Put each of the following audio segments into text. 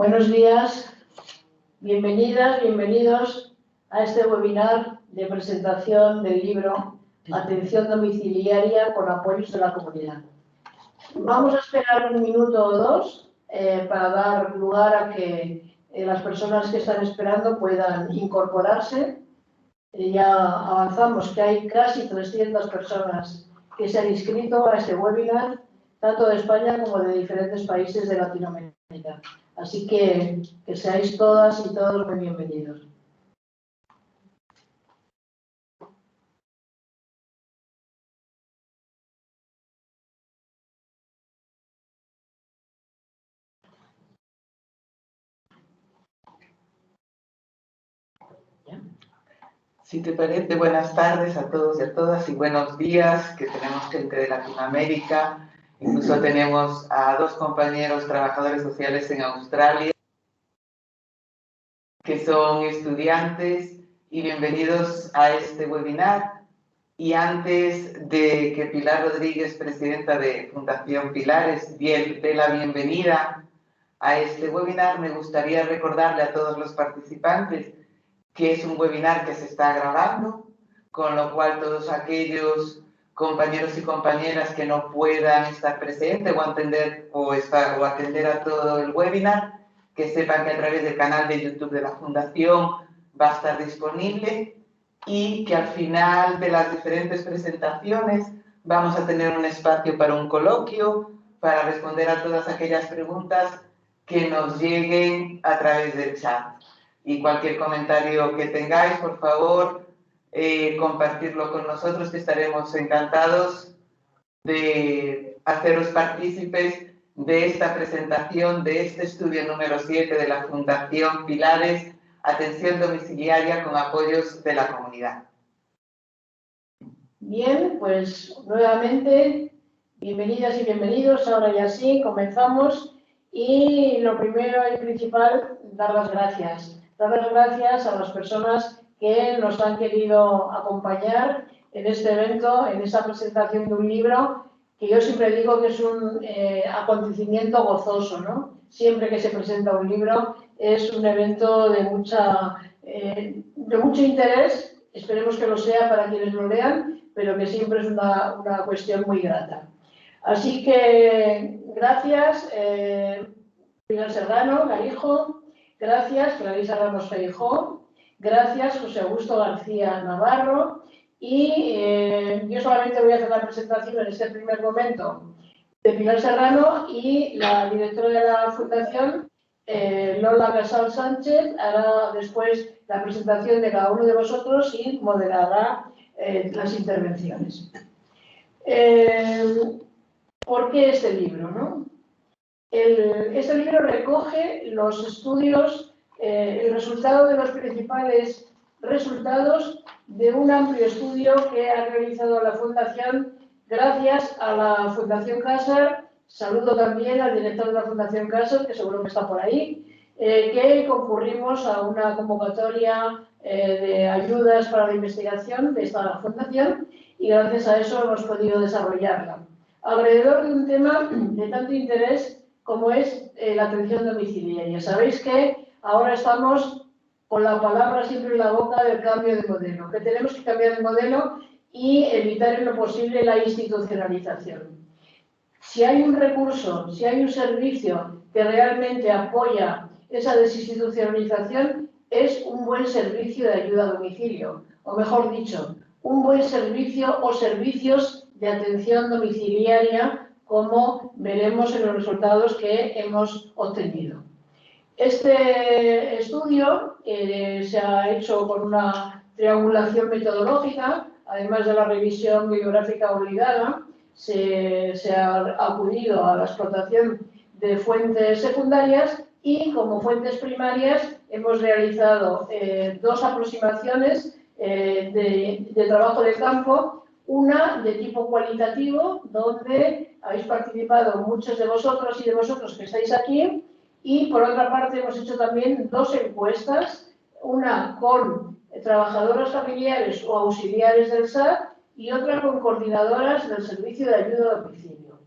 Buenos días, bienvenidas, bienvenidos a este webinar de presentación del libro Atención Domiciliaria con apoyos de la comunidad. Vamos a esperar un minuto o dos para dar lugar a que las personas que están esperando puedan incorporarse. Ya avanzamos que hay casi 300 personas que se han inscrito a este webinar, tanto de España como de diferentes países de Latinoamérica. Así que seáis todas y todos muy bienvenidos. Si te parece, buenas tardes a todos y a todas y buenos días, que tenemos gente de Latinoamérica, incluso tenemos a dos compañeros trabajadores sociales en Australia, que son estudiantes, y bienvenidos a este webinar. Y antes de que Pilar Rodríguez, presidenta de Fundación Pilares, dé la bienvenida a este webinar, me gustaría recordarle a todos los participantes que es un webinar que se está grabando, con lo cual todos aquellos compañeros y compañeras que no puedan estar presentes o atender a todo el webinar, que sepan que a través del canal de YouTube de la Fundación va a estar disponible y que al final de las diferentes presentaciones vamos a tener un espacio para un coloquio, para responder a todas aquellas preguntas que nos lleguen a través del chat. Y cualquier comentario que tengáis, por favor, compartirlo con nosotros, que estaremos encantados de haceros partícipes de esta presentación, de este estudio número 7 de la Fundación Pilares, Atención Domiciliaria con apoyos de la comunidad. Bien, pues nuevamente, bienvenidas y bienvenidos. Ahora ya sí, comenzamos. Y lo primero y principal, dar las gracias. Dar las gracias a las personas que nos han querido acompañar en este evento, en esta presentación de un libro, que yo siempre digo que es un acontecimiento gozoso, ¿no? Siempre que se presenta un libro es un evento de mucho interés, esperemos que lo sea para quienes lo lean, pero que siempre es una cuestión muy grata. Así que gracias, Pilar Serrano, Garijo, gracias, Clarisa Ramos Feijó, gracias, José Augusto García Navarro, y yo solamente voy a hacer la presentación en este primer momento de Pilar Serrano, y la directora de la Fundación, Lola Casal Sánchez, hará después la presentación de cada uno de vosotros y moderará las intervenciones. ¿Por qué este libro, no? Este libro recoge los estudios, el resultado de los principales resultados de un amplio estudio que ha realizado la Fundación gracias a la Fundación Caser. Saludo también al director de la Fundación Caser, que seguro que está por ahí, que concurrimos a una convocatoria de ayudas para la investigación de esta fundación y gracias a eso hemos podido desarrollarla alrededor de un tema de tanto interés como es la atención domiciliaria. Sabéis que ahora estamos con la palabra siempre en la boca del cambio de modelo, que tenemos que cambiar de modelo y evitar en lo posible la institucionalización. Si hay un recurso, si hay un servicio que realmente apoya esa desinstitucionalización, es un buen servicio de ayuda a domicilio, o mejor dicho, un buen servicio o servicios de atención domiciliaria, como veremos en los resultados que hemos obtenido. Este estudio se ha hecho con una triangulación metodológica, además de la revisión bibliográfica obligada. Se ha acudido a la explotación de fuentes secundarias y como fuentes primarias hemos realizado dos aproximaciones de trabajo de campo, una de tipo cualitativo, donde habéis participado muchos de vosotros y de vosotros que estáis aquí, y por otra parte hemos hecho también dos encuestas, una con trabajadoras familiares o auxiliares del SAT y otra con coordinadoras del Servicio de Ayuda a Domicilio.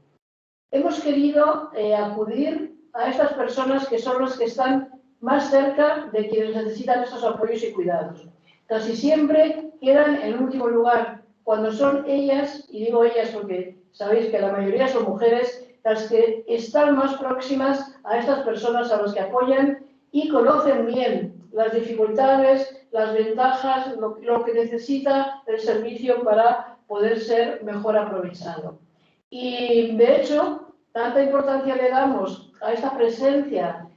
Hemos querido acudir a estas personas que son las que están más cerca de quienes necesitan estos apoyos y cuidados. Casi siempre quedan en último lugar cuando son ellas, y digo ellas porque sabéis que la mayoría son mujeres, las que están más próximas a estas personas a las que apoyan y conocen bien las dificultades, las ventajas, lo que necesita el servicio para poder ser mejor aprovechado. Y de hecho, tanta importancia le damos a esta presencia,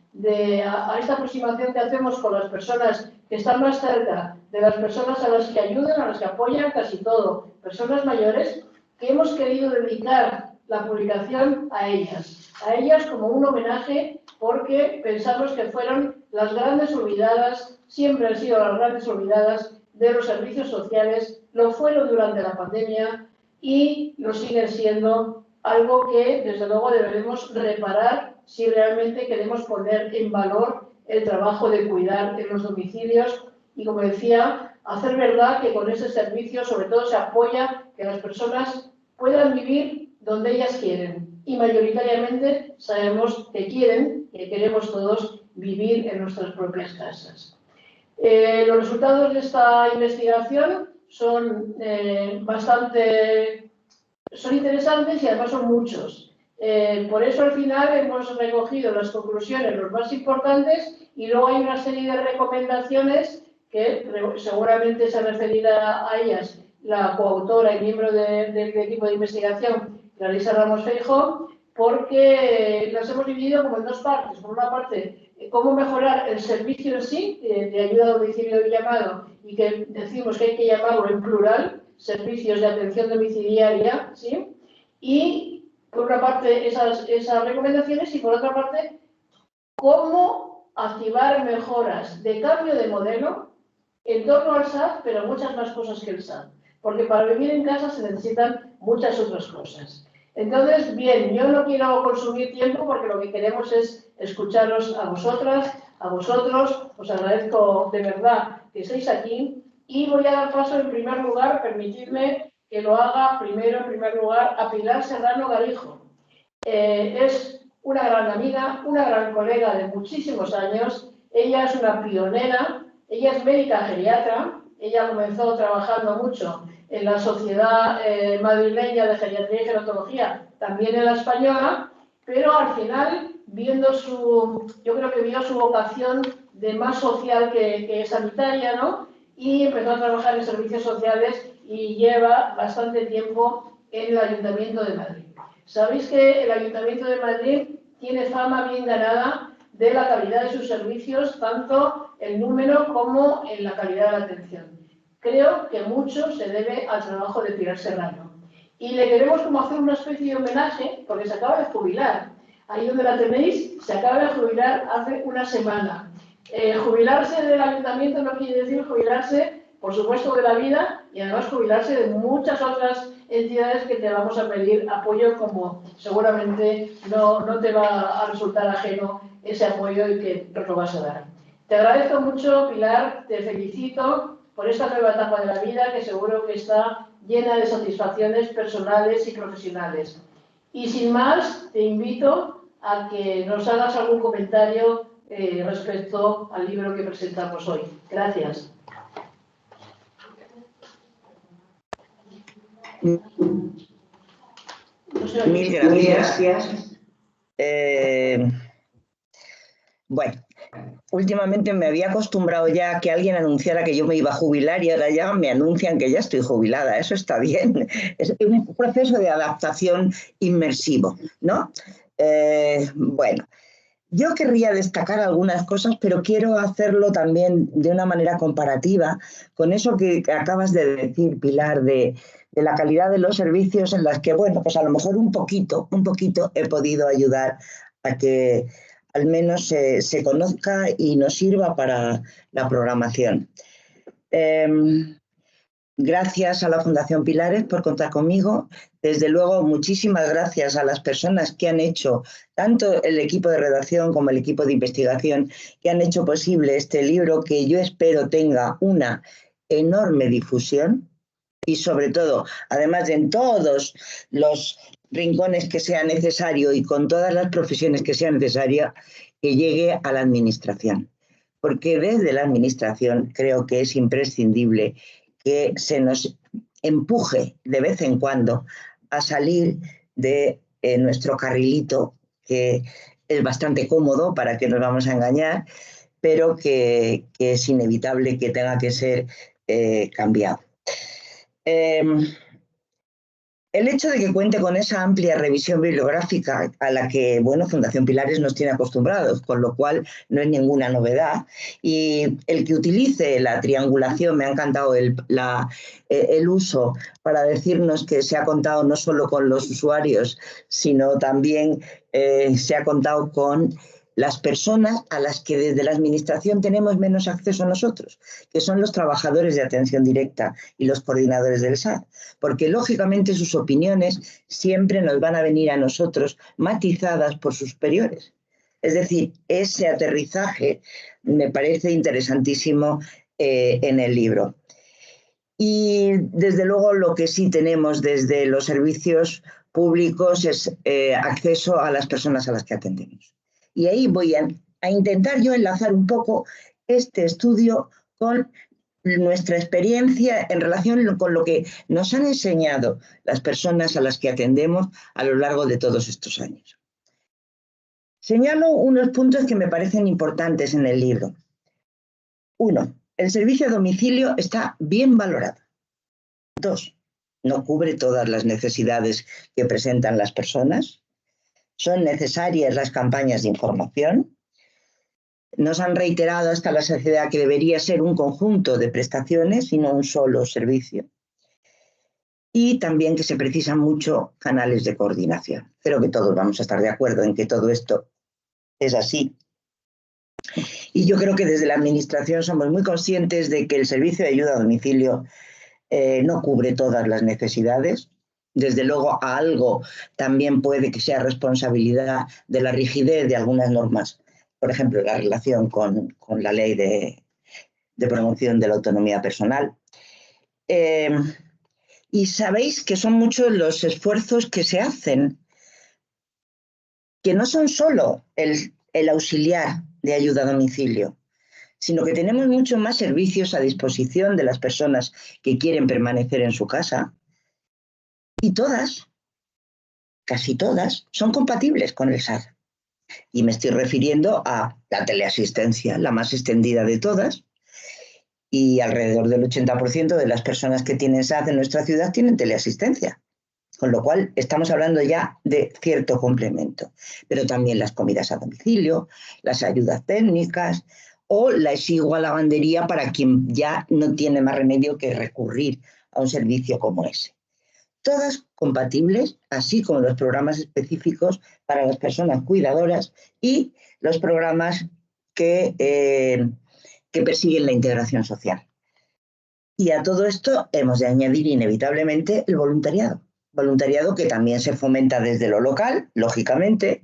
a esta aproximación que hacemos con las personas que están más cerca, de las personas a las que ayudan, a las que apoyan, casi todo, personas mayores, que hemos querido dedicar la publicación a ellas como un homenaje, porque pensamos que fueron las grandes olvidadas, siempre han sido las grandes olvidadas de los servicios sociales, lo fueron durante la pandemia y lo siguen siendo, algo que desde luego deberemos reparar si realmente queremos poner en valor el trabajo de cuidar en los domicilios y, como decía, hacer verdad que con ese servicio sobre todo se apoya que las personas puedan vivir donde ellas quieren y mayoritariamente sabemos que quieren, que queremos todos vivir en nuestras propias casas. Los resultados de esta investigación son son interesantes y además son muchos. Por eso al final hemos recogido las conclusiones, los más importantes, y luego hay una serie de recomendaciones que seguramente se referirá a ellas la coautora y miembro del equipo de investigación, Clarisa Ramos Feijóo, porque las hemos dividido como en dos partes. Por una parte, cómo mejorar el servicio en sí, de ayuda a domicilio y llamado, y que decimos que hay que llamarlo en plural, servicios de atención domiciliaria, ¿sí? Y por una parte esas recomendaciones y por otra parte cómo activar mejoras de cambio de modelo en torno al SAD, pero muchas más cosas que el SAD, porque para vivir en casa se necesitan muchas otras cosas. Entonces, bien, yo no quiero consumir tiempo porque lo que queremos es escucharos a vosotras, a vosotros. Os agradezco de verdad que estéis aquí y voy a dar paso en primer lugar, permitidme que lo haga primero, en primer lugar, a Pilar Serrano Garijo. Es una gran amiga, una gran colega de muchísimos años. Ella es una pionera, ella es médica geriatra, ella comenzó trabajando mucho en la Sociedad Madrileña de Geriatría y Gerontología, también en la española, pero al final, yo creo que vio su vocación de más social que sanitaria, ¿no? Y empezó a trabajar en servicios sociales y lleva bastante tiempo en el Ayuntamiento de Madrid. Sabéis que el Ayuntamiento de Madrid tiene fama bien ganada de la calidad de sus servicios, tanto el número como en la calidad de la atención. Creo que mucho se debe al trabajo de Pilar Serrano. Y le queremos como hacer una especie de homenaje, porque se acaba de jubilar. Ahí donde la tenéis, se acaba de jubilar hace una semana. Jubilarse del ayuntamiento no quiere decir jubilarse, por supuesto, de la vida y además jubilarse de muchas otras entidades que te vamos a pedir apoyo, como seguramente no te va a resultar ajeno ese apoyo y que lo vas a dar. Te agradezco mucho, Pilar, te felicito por esta nueva etapa de la vida que seguro que está llena de satisfacciones personales y profesionales. Y sin más, te invito a que nos hagas algún comentario respecto al libro que presentamos hoy. Gracias. Mil gracias. Bueno, últimamente me había acostumbrado ya a que alguien anunciara que yo me iba a jubilar y ahora ya me anuncian que ya estoy jubilada. Eso está bien. Es un proceso de adaptación inmersivo, ¿no? Bueno, yo querría destacar algunas cosas, pero quiero hacerlo también de una manera comparativa con eso que acabas de decir, Pilar, de la calidad de los servicios en las que, bueno, pues a lo mejor un poquito he podido ayudar a que al menos se conozca y nos sirva para la programación. Gracias a la Fundación Pilares por contar conmigo. Desde luego, muchísimas gracias a las personas que han hecho, tanto el equipo de redacción como el equipo de investigación, que han hecho posible este libro, que yo espero tenga una enorme difusión y sobre todo, además de en todos los rincones que sea necesario y con todas las profesiones que sea necesaria que llegue a la administración. Porque desde la administración creo que es imprescindible que se nos empuje de vez en cuando a salir de nuestro carrilito, que es bastante cómodo, para que nos vamos a engañar, pero que es inevitable que tenga que ser cambiado. El hecho de que cuente con esa amplia revisión bibliográfica a la que, bueno, Fundación Pilares nos tiene acostumbrados, con lo cual no es ninguna novedad, y el que utilice la triangulación, me ha encantado el uso para decirnos que se ha contado no solo con los usuarios, sino también se ha contado con las personas a las que desde la administración tenemos menos acceso nosotros, que son los trabajadores de atención directa y los coordinadores del SAD, porque lógicamente sus opiniones siempre nos van a venir a nosotros matizadas por sus superiores. Es decir, ese aterrizaje me parece interesantísimo en el libro. Y desde luego lo que sí tenemos desde los servicios públicos es acceso a las personas a las que atendemos. Y ahí voy a intentar yo enlazar un poco este estudio con nuestra experiencia en relación con lo que nos han enseñado las personas a las que atendemos a lo largo de todos estos años. Señalo unos puntos que me parecen importantes en el libro. 1. El servicio a domicilio está bien valorado. 2. No cubre todas las necesidades que presentan las personas. Son necesarias las campañas de información. Nos han reiterado hasta la saciedad que debería ser un conjunto de prestaciones y no un solo servicio. Y también que se precisan mucho canales de coordinación. Creo que todos vamos a estar de acuerdo en que todo esto es así. Y yo creo que desde la Administración somos muy conscientes de que el servicio de ayuda a domicilio no cubre todas las necesidades. Desde luego, a algo también puede que sea responsabilidad de la rigidez de algunas normas, por ejemplo, la relación con la ley de promoción de la autonomía personal. Y sabéis que son muchos los esfuerzos que se hacen, que no son solo el auxiliar de ayuda a domicilio, sino que tenemos muchos más servicios a disposición de las personas que quieren permanecer en su casa. Y todas, casi todas, son compatibles con el SAD. Y me estoy refiriendo a la teleasistencia, la más extendida de todas, y alrededor del 80% de las personas que tienen SAD en nuestra ciudad tienen teleasistencia, con lo cual estamos hablando ya de cierto complemento. Pero también las comidas a domicilio, las ayudas técnicas o la exigua lavandería para quien ya no tiene más remedio que recurrir a un servicio como ese. Todas compatibles, así como los programas específicos para las personas cuidadoras y los programas que persiguen la integración social. Y a todo esto hemos de añadir inevitablemente el voluntariado. Voluntariado que también se fomenta desde lo local, lógicamente,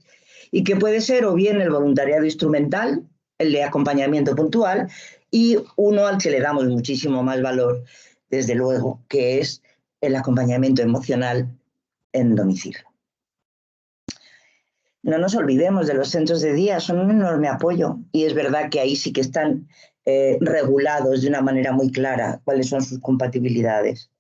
y que puede ser o bien el voluntariado instrumental, el de acompañamiento puntual, y uno al que le damos muchísimo más valor, desde luego, que es el acompañamiento emocional en domicilio. No nos olvidemos de los centros de día, son un enorme apoyo y es verdad que ahí sí que están regulados de una manera muy clara cuáles son sus compatibilidades.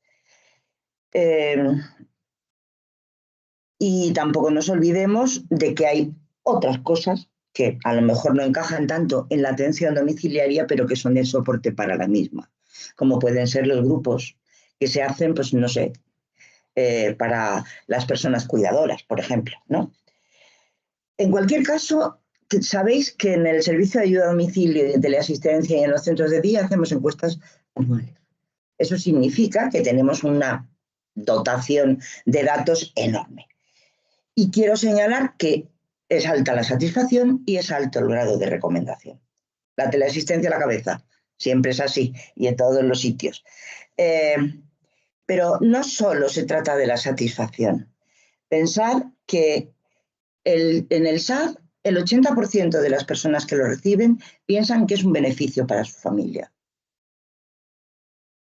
Y tampoco nos olvidemos de que hay otras cosas que a lo mejor no encajan tanto en la atención domiciliaria, pero que son el soporte para la misma, como pueden ser los grupos que se hacen, pues no sé, para las personas cuidadoras, por ejemplo, ¿no? En cualquier caso, sabéis que en el servicio de ayuda a domicilio y de teleasistencia y en los centros de día hacemos encuestas anuales. Eso significa que tenemos una dotación de datos enorme. Y quiero señalar que es alta la satisfacción y es alto el grado de recomendación. La teleasistencia a la cabeza, siempre es así y en todos los sitios. Pero no solo se trata de la satisfacción. Pensad que en el SAD, el 80% de las personas que lo reciben piensan que es un beneficio para su familia.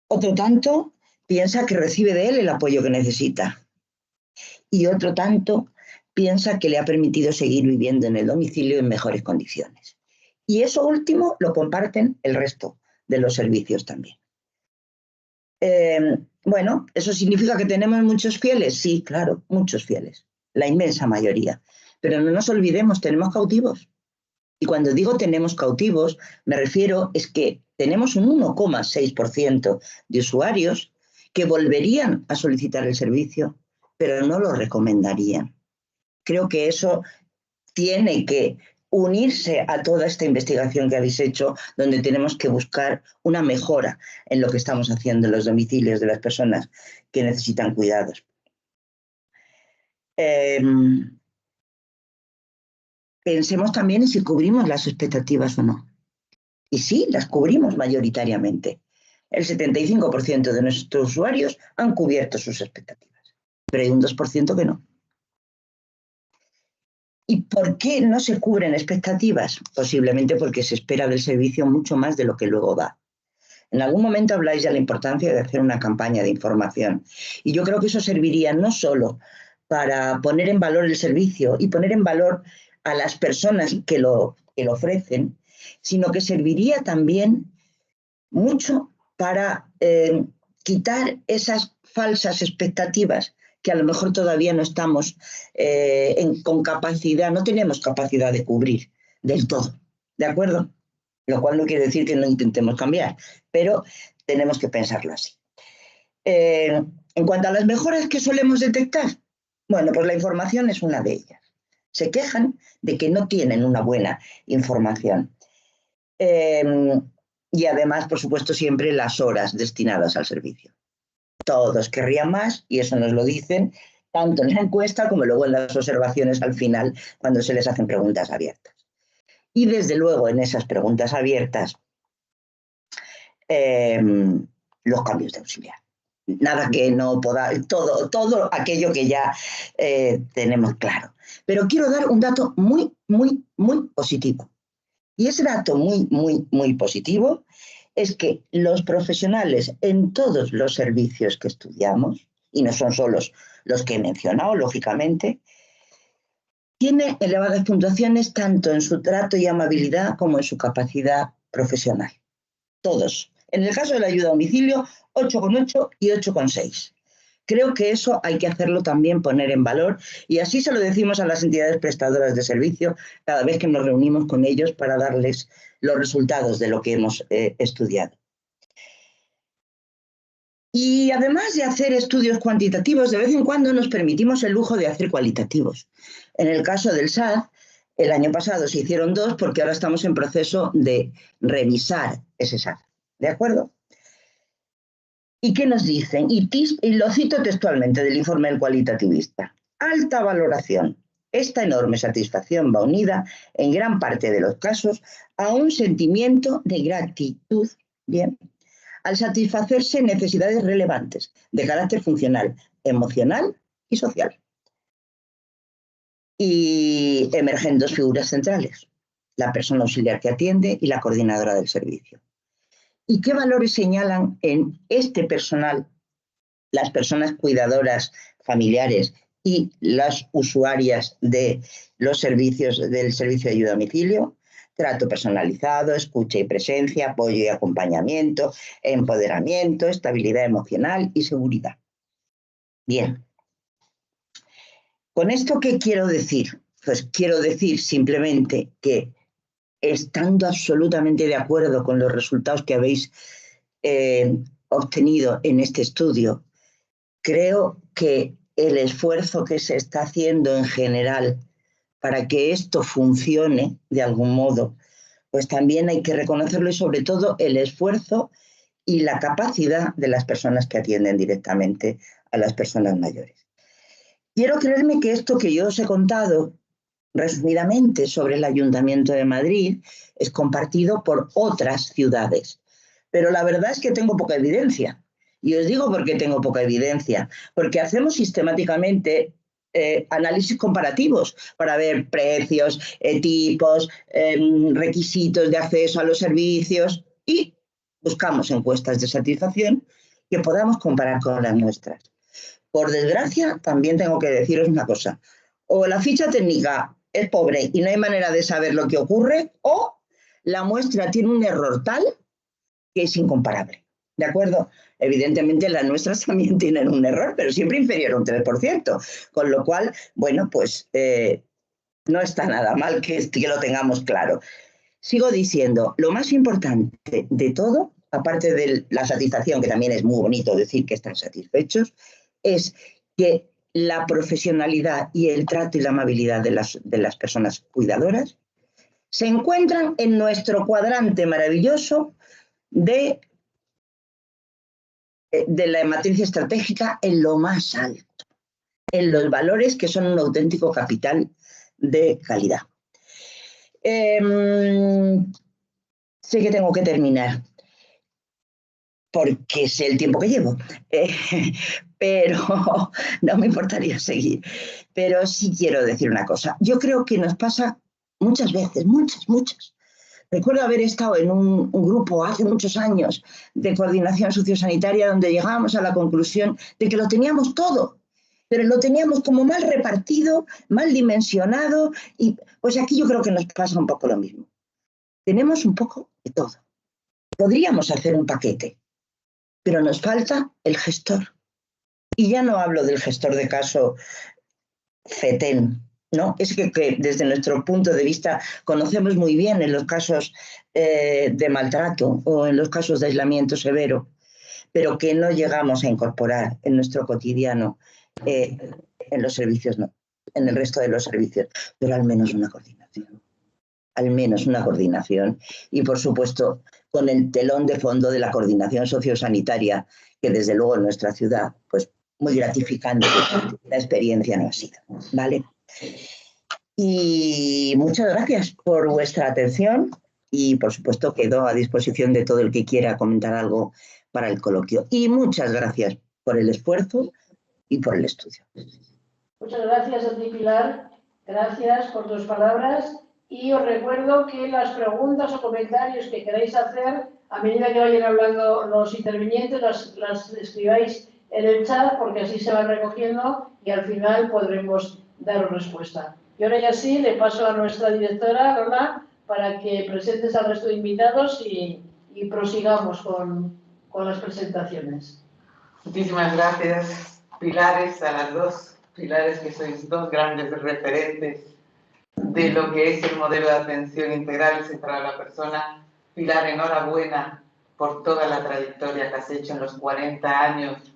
Otro tanto piensa que recibe de él el apoyo que necesita. y otro tanto piensa que le ha permitido seguir viviendo en el domicilio en mejores condiciones. Y eso último lo comparten el resto de los servicios también. Bueno, ¿eso significa que tenemos muchos fieles? Sí, claro, muchos fieles, la inmensa mayoría. Pero no nos olvidemos, tenemos cautivos. Y cuando digo tenemos cautivos, me refiero es que tenemos un 1,6% de usuarios que volverían a solicitar el servicio, pero no lo recomendarían. Creo que eso tiene que unirse a toda esta investigación que habéis hecho, donde tenemos que buscar una mejora en lo que estamos haciendo en los domicilios de las personas que necesitan cuidados. Pensemos también en si cubrimos las expectativas o no. Y sí, las cubrimos mayoritariamente. El 75% de nuestros usuarios han cubierto sus expectativas, pero hay un 2% que no. ¿Y por qué no se cubren expectativas? Posiblemente porque se espera del servicio mucho más de lo que luego da. En algún momento habláis de la importancia de hacer una campaña de información. Y yo creo que eso serviría no solo para poner en valor el servicio y poner en valor a las personas que lo ofrecen, sino que serviría también mucho para quitar esas falsas expectativas que a lo mejor todavía no estamos con capacidad, no tenemos capacidad de cubrir del todo, ¿de acuerdo? Lo cual no quiere decir que no intentemos cambiar, pero tenemos que pensarlo así. En cuanto a las mejoras que solemos detectar, bueno, pues la información es una de ellas. Se quejan de que no tienen una buena información. Y además, por supuesto, siempre las horas destinadas al servicio. Todos querrían más, y eso nos lo dicen tanto en la encuesta como luego en las observaciones al final, cuando se les hacen preguntas abiertas. Y desde luego en esas preguntas abiertas, los cambios de auxiliar. Nada que no pueda, todo aquello que ya tenemos claro. Pero quiero dar un dato muy, muy, muy positivo. Y ese dato muy, muy, muy positivo es que los profesionales en todos los servicios que estudiamos, y no son solo los que he mencionado, lógicamente, tienen elevadas puntuaciones tanto en su trato y amabilidad como en su capacidad profesional. Todos. En el caso de la ayuda a domicilio, 8,8 y 8,6. Creo que eso hay que hacerlo también, poner en valor, y así se lo decimos a las entidades prestadoras de servicio cada vez que nos reunimos con ellos para darles los resultados de lo que hemos estudiado. Y además de hacer estudios cuantitativos, de vez en cuando nos permitimos el lujo de hacer cualitativos. En el caso del SAD, el año pasado se hicieron 2 porque ahora estamos en proceso de revisar ese SAD. ¿De acuerdo? ¿Y qué nos dicen? Y lo cito textualmente del informe del cualitativista. Alta valoración. Esta enorme satisfacción va unida, en gran parte de los casos, a un sentimiento de gratitud, bien, al satisfacerse necesidades relevantes de carácter funcional, emocional y social. Y emergen 2 figuras centrales, la persona auxiliar que atiende y la coordinadora del servicio. ¿Y qué valores señalan en este personal las personas cuidadoras familiares y las usuarias de los servicios del servicio de ayuda a domicilio? Trato personalizado, escucha y presencia, apoyo y acompañamiento, empoderamiento, estabilidad emocional y seguridad. Bien. ¿Con esto qué quiero decir? Pues quiero decir simplemente que, estando absolutamente de acuerdo con los resultados que habéis obtenido en este estudio, creo que el esfuerzo que se está haciendo en general para que esto funcione de algún modo, pues también hay que reconocerlo, y sobre todo el esfuerzo y la capacidad de las personas que atienden directamente a las personas mayores. Quiero creerme que esto que yo os he contado resumidamente sobre el Ayuntamiento de Madrid es compartido por otras ciudades, pero la verdad es que tengo poca evidencia. Y os digo por qué tengo poca evidencia, porque hacemos sistemáticamente análisis comparativos para ver precios, tipos, requisitos de acceso a los servicios, y buscamos encuestas de satisfacción que podamos comparar con las nuestras. Por desgracia, también tengo que deciros una cosa. O la ficha técnica es pobre y no hay manera de saber lo que ocurre, o la muestra tiene un error tal que es incomparable. ¿De acuerdo? Evidentemente las nuestras también tienen un error, pero siempre inferior a un 3%. Con lo cual, bueno, pues no está nada mal que lo tengamos claro. Sigo diciendo, lo más importante de todo, aparte de la satisfacción, que también es muy bonito decir que están satisfechos, es que la profesionalidad y el trato y la amabilidad de las personas cuidadoras se encuentran en nuestro cuadrante maravilloso de la matriz estratégica en lo más alto, en los valores que son un auténtico capital de calidad. Sé que tengo que terminar, porque sé el tiempo que llevo, pero no me importaría seguir. Pero sí quiero decir una cosa. Yo creo que nos pasa muchas veces, muchas. Recuerdo haber estado en un grupo hace muchos años de coordinación sociosanitaria donde llegábamos a la conclusión de que lo teníamos todo, pero lo teníamos como mal repartido, mal dimensionado, y pues aquí yo creo que nos pasa un poco lo mismo. Tenemos un poco de todo. Podríamos hacer un paquete, pero nos falta el gestor. Y ya no hablo del gestor de caso FETEN, ¿no? Es que desde nuestro punto de vista conocemos muy bien en los casos de maltrato o en los casos de aislamiento severo, pero que no llegamos a incorporar en nuestro cotidiano en los servicios, no, en el resto de los servicios, pero al menos una coordinación. Al menos una coordinación. Y, por supuesto, con el telón de fondo de la coordinación sociosanitaria, que desde luego en nuestra ciudad, pues muy gratificante la experiencia no ha sido, ¿vale? Y muchas gracias por vuestra atención y, por supuesto, quedo a disposición de todo el que quiera comentar algo para el coloquio. Y muchas gracias por el esfuerzo y por el estudio. Muchas gracias a ti, Pilar. Gracias por tus palabras. Y os recuerdo que las preguntas o comentarios que queráis hacer, a medida que vayan hablando los intervinientes, las escribáis en el chat, porque así se van recogiendo y al final podremos daros respuesta. Y ahora ya sí, le paso a nuestra directora, Lola, para que presentes al resto de invitados y prosigamos con las presentaciones. Muchísimas gracias, Pilares, a las dos Pilares, que sois dos grandes referentes de lo que es el modelo de atención integral centrado a la persona. Pilar, enhorabuena por toda la trayectoria que has hecho en los 40 años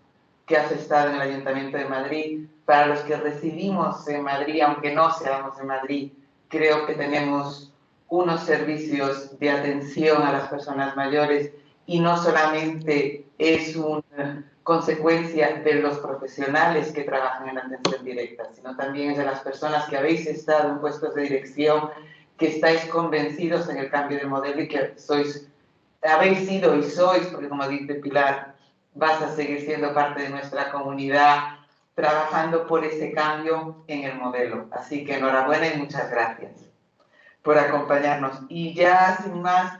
que has estado en el Ayuntamiento de Madrid. Para los que residimos en Madrid, aunque no seamos de Madrid, creo que tenemos unos servicios de atención a las personas mayores y no solamente es una consecuencia de los profesionales que trabajan en la atención directa, sino también es de las personas que habéis estado en puestos de dirección, que estáis convencidos en el cambio de modelo y que habéis sido y sois, porque como dice Pilar, vas a seguir siendo parte de nuestra comunidad, trabajando por ese cambio en el modelo. Así que enhorabuena y muchas gracias por acompañarnos. Y ya sin más,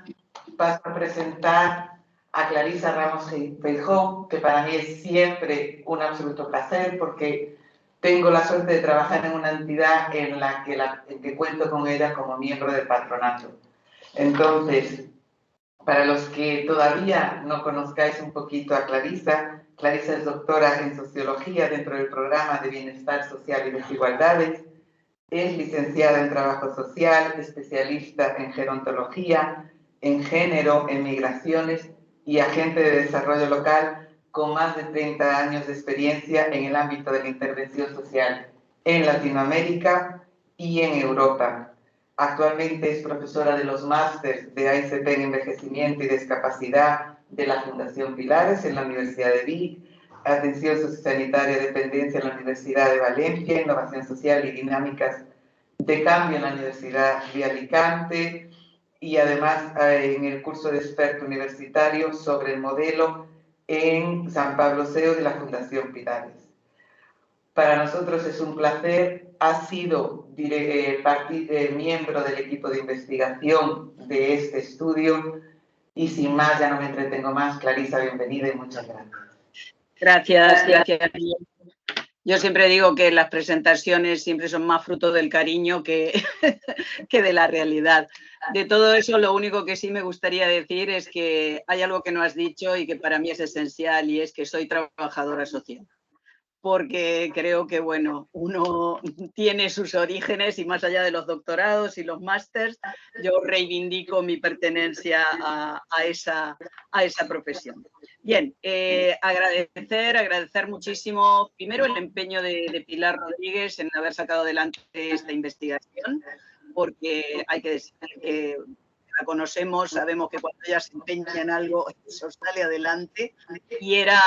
paso a presentar a Clarisa Ramos Feijó, que para mí es siempre un absoluto placer porque tengo la suerte de trabajar en una entidad en la que cuento con ella como miembro del patronato. Entonces, para los que todavía no conozcáis un poquito a Clarisa, Clarisa es doctora en Sociología dentro del programa de Bienestar Social y Desigualdades, es licenciada en Trabajo Social, especialista en Gerontología, en Género, en Migraciones y agente de desarrollo local con más de 30 años de experiencia en el ámbito de la intervención social en Latinoamérica y en Europa. Actualmente es profesora de los másteres de AICP en Envejecimiento y Discapacidad de la Fundación Pilares en la Universidad de Vic, Atención Sociosanitaria y Dependencia en la Universidad de Valencia, Innovación Social y Dinámicas de Cambio en la Universidad de Alicante y además en el curso de experto universitario sobre el modelo en San Pablo CEO de la Fundación Pilares. Para nosotros es un placer, ha sido miembro del equipo de investigación de este estudio y sin más, ya no me entretengo más. Clarisa, bienvenida y muchas gracias. Gracias. Yo siempre digo que las presentaciones siempre son más fruto del cariño que, que de la realidad. De todo eso, lo único que sí me gustaría decir es que hay algo que no has dicho y que para mí es esencial, y es que soy trabajadora social. Porque creo que, bueno, uno tiene sus orígenes y más allá de los doctorados y los másters, yo reivindico mi pertenencia a esa profesión. Bien, agradecer muchísimo, primero, el empeño de Pilar Rodríguez en haber sacado adelante esta investigación, porque hay que decir que la conocemos, sabemos que cuando ella se empeña en algo, eso sale adelante, y era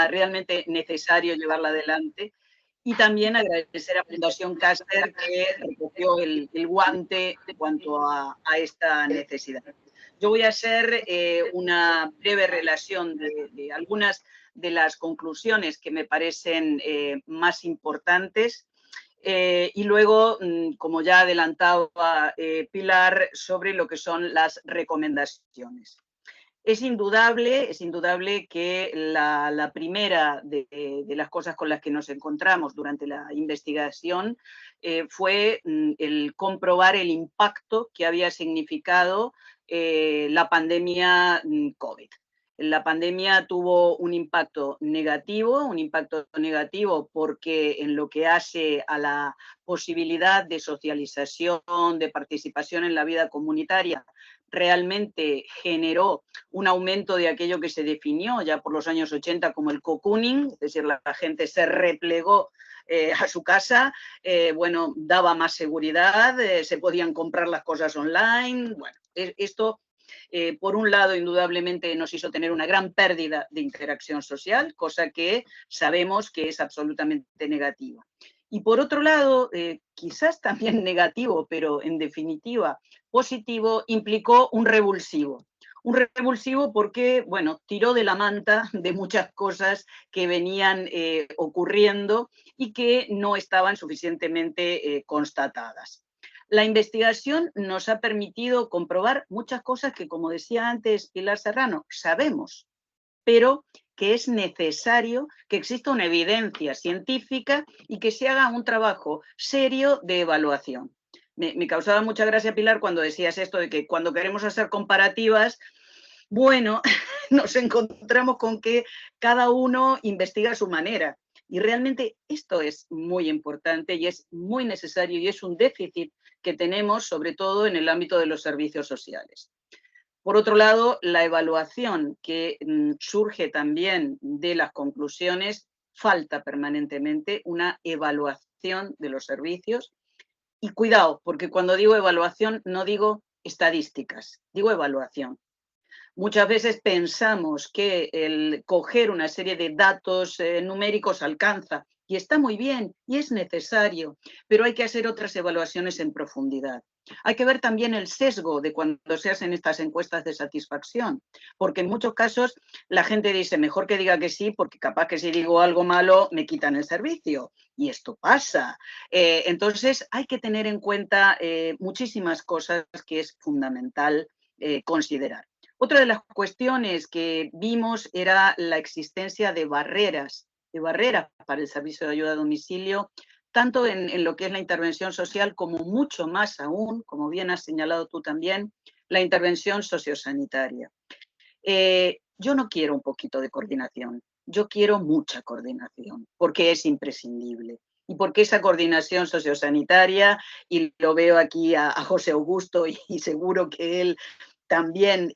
realmente necesario llevarla adelante. Y también agradecer a Fundación Caster, que recogió el guante en cuanto a esta necesidad. Yo voy a hacer una breve relación de algunas de las conclusiones que me parecen más importantes. Y luego, como ya adelantaba Pilar, sobre lo que son las recomendaciones. Es indudable que la primera de las cosas con las que nos encontramos durante la investigación fue el comprobar el impacto que había significado la pandemia COVID. La pandemia tuvo un impacto negativo porque en lo que hace a la posibilidad de socialización, de participación en la vida comunitaria, realmente generó un aumento de aquello que se definió ya por los años 80 como el cocooning, es decir, la gente se replegó a su casa, bueno, daba más seguridad, se podían comprar las cosas online, bueno, esto por un lado, indudablemente nos hizo tener una gran pérdida de interacción social, cosa que sabemos que es absolutamente negativa. Y por otro lado, quizás también negativo, pero en definitiva positivo, implicó un revulsivo. Un revulsivo porque, bueno, tiró de la manta de muchas cosas que venían ocurriendo y que no estaban suficientemente constatadas. La investigación nos ha permitido comprobar muchas cosas que, como decía antes Pilar Serrano, sabemos, pero que es necesario que exista una evidencia científica y que se haga un trabajo serio de evaluación. Me causaba mucha gracia, Pilar, cuando decías esto de que cuando queremos hacer comparativas, bueno, nos encontramos con que cada uno investiga a su manera. Y realmente esto es muy importante y es muy necesario y es un déficit que tenemos, sobre todo en el ámbito de los servicios sociales. Por otro lado, la evaluación que surge también de las conclusiones, falta permanentemente una evaluación de los servicios. Y cuidado, porque cuando digo evaluación no digo estadísticas, digo evaluación. Muchas veces pensamos que el coger una serie de datos numéricos alcanza, y está muy bien, y es necesario, pero hay que hacer otras evaluaciones en profundidad. Hay que ver también el sesgo de cuando se hacen estas encuestas de satisfacción, porque en muchos casos la gente dice, mejor que diga que sí, porque capaz que si digo algo malo me quitan el servicio, y esto pasa. Entonces hay que tener en cuenta muchísimas cosas que es fundamental considerar. Otra de las cuestiones que vimos era la existencia de barreras para el servicio de ayuda a domicilio, tanto en lo que es la intervención social como mucho más aún, como bien has señalado tú también, la intervención sociosanitaria. Yo no quiero un poquito de coordinación, yo quiero mucha coordinación, porque es imprescindible. Y porque esa coordinación sociosanitaria, y lo veo aquí a José Augusto y seguro que él también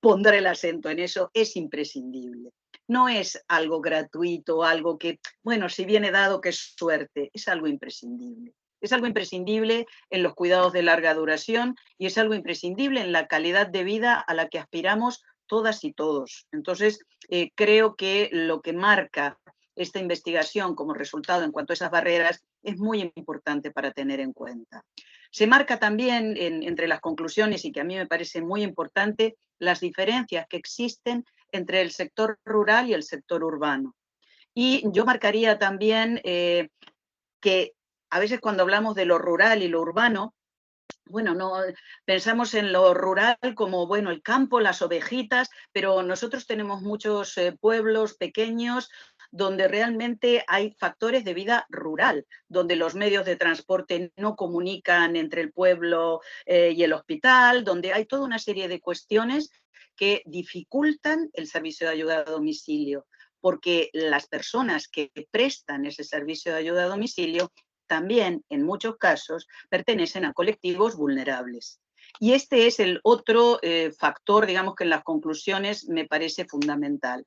pondrá el acento en eso, es imprescindible. No es algo gratuito, algo que, bueno, si viene dado, que es suerte, es algo imprescindible. Es algo imprescindible en los cuidados de larga duración y es algo imprescindible en la calidad de vida a la que aspiramos todas y todos. Entonces, creo que lo que marca esta investigación como resultado en cuanto a esas barreras es muy importante para tener en cuenta. Se marca también entre las conclusiones, y que a mí me parece muy importante, las diferencias que existen entre el sector rural y el sector urbano. Y yo marcaría también que a veces cuando hablamos de lo rural y lo urbano, bueno, no pensamos en lo rural como, bueno, el campo, las ovejitas, pero nosotros tenemos muchos pueblos pequeños donde realmente hay factores de vida rural, donde los medios de transporte no comunican entre el pueblo y el hospital, donde hay toda una serie de cuestiones que dificultan el servicio de ayuda a domicilio, porque las personas que prestan ese servicio de ayuda a domicilio también, en muchos casos, pertenecen a colectivos vulnerables. Y este es el otro factor, digamos, que en las conclusiones me parece fundamental.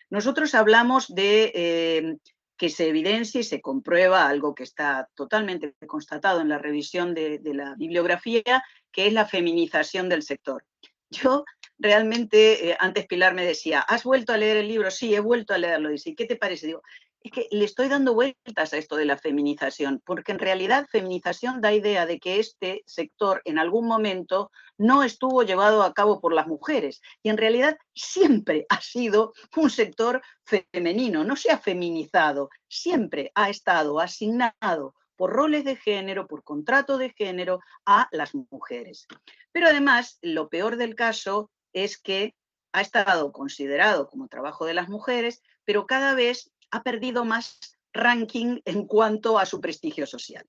Nosotros hablamos de que se evidencia y se comprueba algo que está totalmente constatado en la revisión de la bibliografía, que es la feminización del sector. Yo realmente, antes Pilar me decía, ¿has vuelto a leer el libro? Sí, he vuelto a leerlo. Dice, ¿qué te parece? Digo, es que le estoy dando vueltas a esto de la feminización, porque en realidad feminización da idea de que este sector en algún momento no estuvo llevado a cabo por las mujeres, y en realidad siempre ha sido un sector femenino, no se ha feminizado, siempre ha estado asignado por roles de género, por contrato de género a las mujeres. Pero además, lo peor del caso es que ha estado considerado como trabajo de las mujeres, pero cada vez ha perdido más ranking en cuanto a su prestigio social.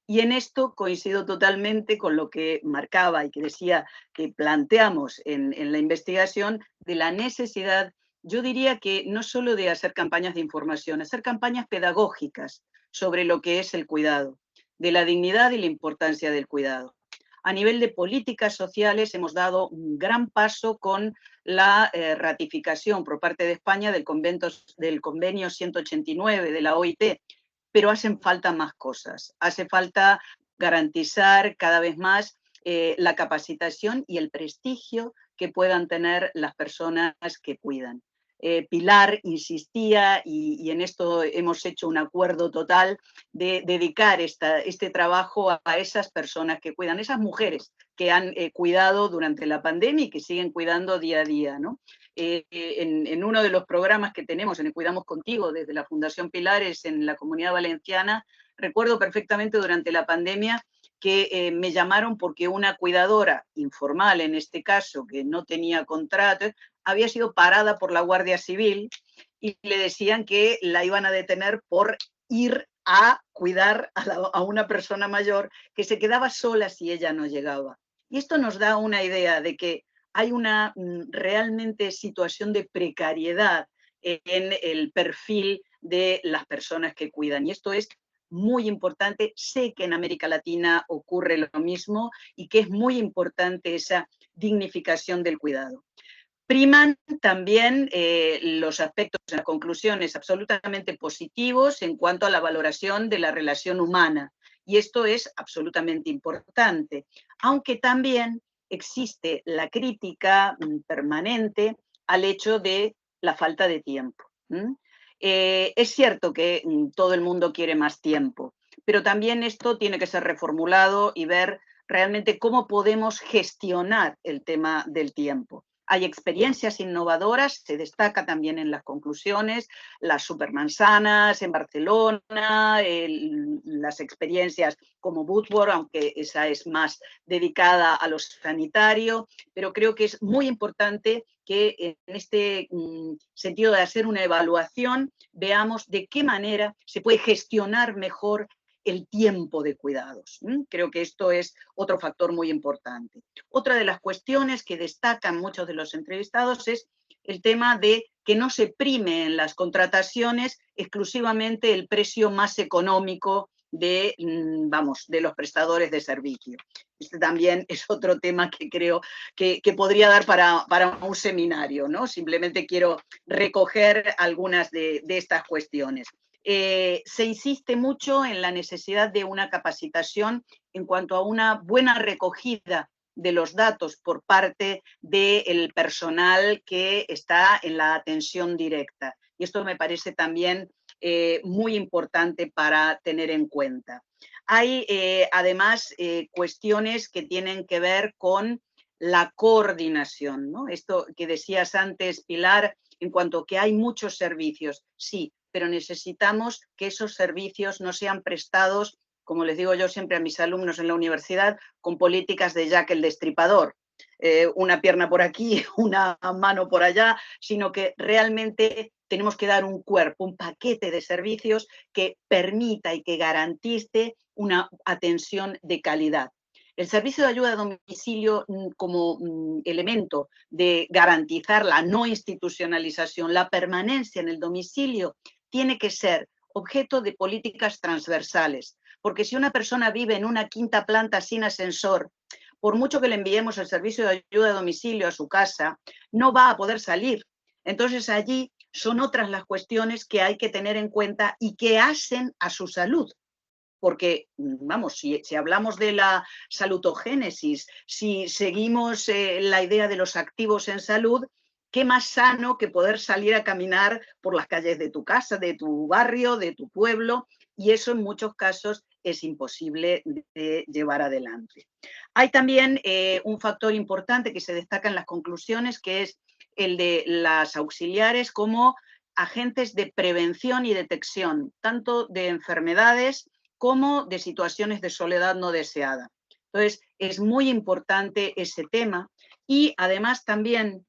Y en esto coincido totalmente con lo que marcaba y que decía que planteamos en la investigación de la necesidad, yo diría que no solo de hacer campañas de información, hacer campañas pedagógicas sobre lo que es el cuidado, de la dignidad y la importancia del cuidado. A nivel de políticas sociales hemos dado un gran paso con la ratificación por parte de España del convenio 189 de la OIT, pero hacen falta más cosas. Hace falta garantizar cada vez más la capacitación y el prestigio que puedan tener las personas que cuidan. Pilar insistía, y en esto hemos hecho un acuerdo total, de dedicar este trabajo a esas personas que cuidan, esas mujeres que han cuidado durante la pandemia y que siguen cuidando día a día, ¿no? En uno de los programas que tenemos, en el Cuidamos Contigo, desde la Fundación Pilares en la Comunidad Valenciana, recuerdo perfectamente durante la pandemia que me llamaron porque una cuidadora informal, en este caso, que no tenía contrato, había sido parada por la Guardia Civil y le decían que la iban a detener por ir a cuidar a una persona mayor que se quedaba sola si ella no llegaba. Y esto nos da una idea de que hay una realmente situación de precariedad en el perfil de las personas que cuidan. Y esto es muy importante. Sé que en América Latina ocurre lo mismo y que es muy importante esa dignificación del cuidado. Priman también los aspectos en las conclusiones absolutamente positivos en cuanto a la valoración de la relación humana. Y esto es absolutamente importante, aunque también existe la crítica permanente al hecho de la falta de tiempo. Es cierto que todo el mundo quiere más tiempo, pero también esto tiene que ser reformulado y ver realmente cómo podemos gestionar el tema del tiempo. Hay experiencias innovadoras, se destaca también en las conclusiones, las supermanzanas en Barcelona, las experiencias como Woodward, aunque esa es más dedicada a lo sanitario, pero creo que es muy importante que en este sentido de hacer una evaluación veamos de qué manera se puede gestionar mejor el tiempo de cuidados. Creo que esto es otro factor muy importante. Otra de las cuestiones que destacan muchos de los entrevistados es el tema de que no se prime en las contrataciones exclusivamente el precio más económico de los prestadores de servicio. Este también es otro tema que creo que podría dar para un seminario, ¿no? Simplemente quiero recoger algunas de estas cuestiones. Se insiste mucho en la necesidad de una capacitación en cuanto a una buena recogida de los datos por parte del personal que está en la atención directa. Y esto me parece también muy importante para tener en cuenta. Hay además cuestiones que tienen que ver con la coordinación, ¿no? Esto que decías antes, Pilar, en cuanto a que hay muchos servicios, sí, pero necesitamos que esos servicios no sean prestados, como les digo yo siempre a mis alumnos en la universidad, con políticas de Jack el Destripador. Una pierna por aquí, una mano por allá, sino que realmente tenemos que dar un cuerpo, un paquete de servicios que permita y que garantice una atención de calidad. El servicio de ayuda a domicilio como elemento de garantizar la no institucionalización, la permanencia en el domicilio, tiene que ser objeto de políticas transversales, porque si una persona vive en una quinta planta sin ascensor, por mucho que le enviemos el servicio de ayuda a domicilio a su casa, no va a poder salir. Entonces allí son otras las cuestiones que hay que tener en cuenta y que hacen a su salud. Porque, vamos, si hablamos de la salutogénesis, si seguimos la idea de los activos en salud, qué más sano que poder salir a caminar por las calles de tu casa, de tu barrio, de tu pueblo, y eso en muchos casos es imposible de llevar adelante. Hay también un factor importante que se destaca en las conclusiones, que es el de las auxiliares como agentes de prevención y detección, tanto de enfermedades como de situaciones de soledad no deseada. Entonces, es muy importante ese tema y además también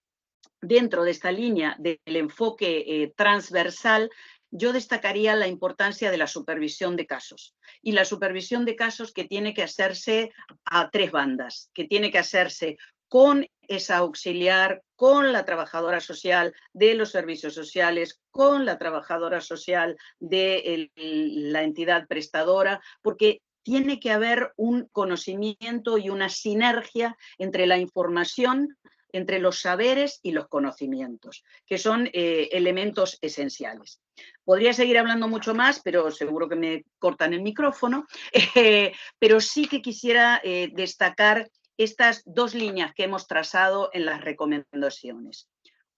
dentro de esta línea del enfoque transversal, yo destacaría la importancia de la supervisión de casos. Y la supervisión de casos que tiene que hacerse a tres bandas, que tiene que hacerse con esa auxiliar, con la trabajadora social de los servicios sociales, con la trabajadora social de la entidad prestadora, porque tiene que haber un conocimiento y una sinergia entre la información, entre los saberes y los conocimientos, que son elementos esenciales. Podría seguir hablando mucho más, pero seguro que me cortan el micrófono, pero sí que quisiera destacar estas dos líneas que hemos trazado en las recomendaciones.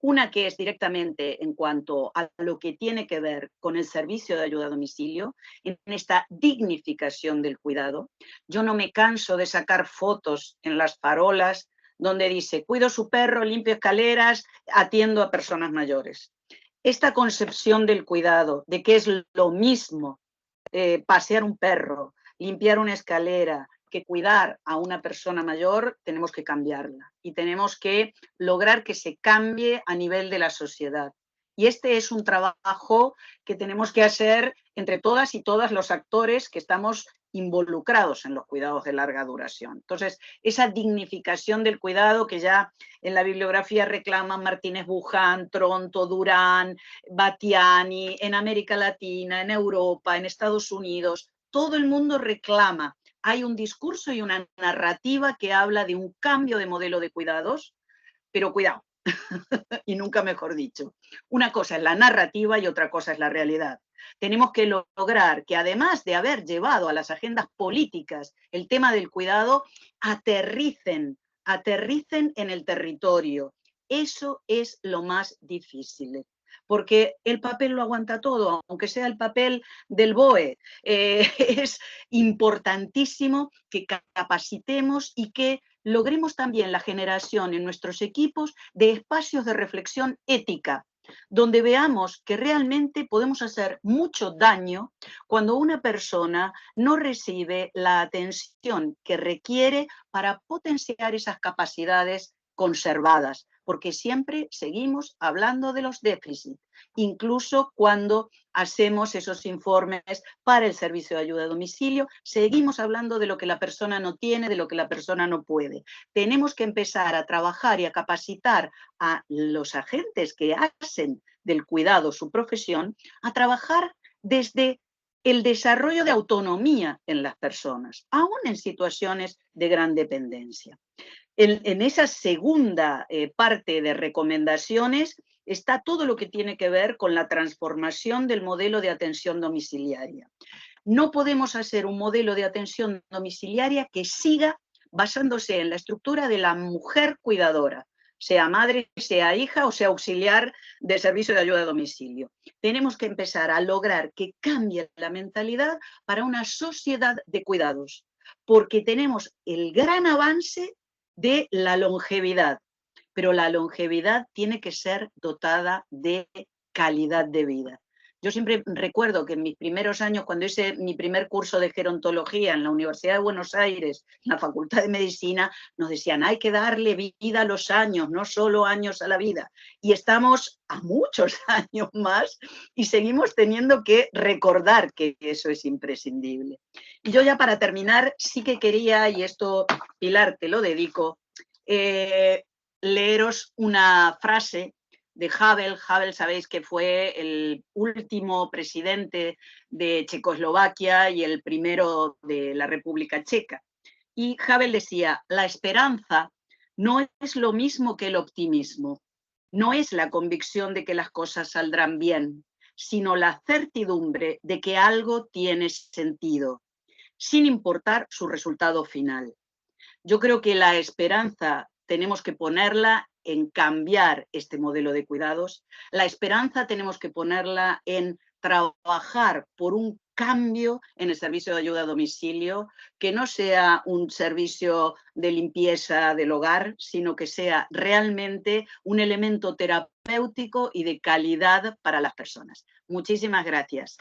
Una que es directamente en cuanto a lo que tiene que ver con el servicio de ayuda a domicilio, en esta dignificación del cuidado. Yo no me canso de sacar fotos en las farolas donde dice, cuido su perro, limpio escaleras, atiendo a personas mayores. Esta concepción del cuidado, de que es lo mismo pasear un perro, limpiar una escalera, que cuidar a una persona mayor, tenemos que cambiarla y tenemos que lograr que se cambie a nivel de la sociedad. Y este es un trabajo que tenemos que hacer entre todas y todos los actores que estamos involucrados en los cuidados de larga duración. Entonces, esa dignificación del cuidado que ya en la bibliografía reclaman Martínez Buján, Tronto, Durán, Battiani, en América Latina, en Europa, en Estados Unidos, todo el mundo reclama. Hay un discurso y una narrativa que habla de un cambio de modelo de cuidados, pero cuidado, y nunca mejor dicho. Una cosa es la narrativa y otra cosa es la realidad. Tenemos que lograr que además de haber llevado a las agendas políticas el tema del cuidado, aterricen en el territorio. Eso es lo más difícil. Porque el papel lo aguanta todo, aunque sea el papel del BOE. Es importantísimo que capacitemos y que logremos también la generación en nuestros equipos de espacios de reflexión ética, donde veamos que realmente podemos hacer mucho daño cuando una persona no recibe la atención que requiere para potenciar esas capacidades conservadas, porque siempre seguimos hablando de los déficits, incluso cuando hacemos esos informes para el servicio de ayuda a domicilio, seguimos hablando de lo que la persona no tiene, de lo que la persona no puede. Tenemos que empezar a trabajar y a capacitar a los agentes que hacen del cuidado su profesión, a trabajar desde el desarrollo de autonomía en las personas, aún en situaciones de gran dependencia. En esa segunda parte de recomendaciones está todo lo que tiene que ver con la transformación del modelo de atención domiciliaria. No podemos hacer un modelo de atención domiciliaria que siga basándose en la estructura de la mujer cuidadora, sea madre, sea hija o sea auxiliar de servicio de ayuda a domicilio. Tenemos que empezar a lograr que cambie la mentalidad para una sociedad de cuidados, porque tenemos el gran avance de la longevidad, pero la longevidad tiene que ser dotada de calidad de vida. Yo siempre recuerdo que en mis primeros años, cuando hice mi primer curso de gerontología en la Universidad de Buenos Aires, en la Facultad de Medicina, nos decían, hay que darle vida a los años, no solo años a la vida. Y estamos a muchos años más y seguimos teniendo que recordar que eso es imprescindible. Y yo ya para terminar, sí que quería, y esto, Pilar, te lo dedico, leeros una frase de Havel. Havel, sabéis que fue el último presidente de Checoslovaquia y el primero de la República Checa. Y Havel decía, la esperanza no es lo mismo que el optimismo, no es la convicción de que las cosas saldrán bien, sino la certidumbre de que algo tiene sentido, sin importar su resultado final. Yo creo que la esperanza tenemos que ponerla en cambiar este modelo de cuidados. La esperanza tenemos que ponerla en trabajar por un cambio en el servicio de ayuda a domicilio, que no sea un servicio de limpieza del hogar, sino que sea realmente un elemento terapéutico y de calidad para las personas. Muchísimas gracias.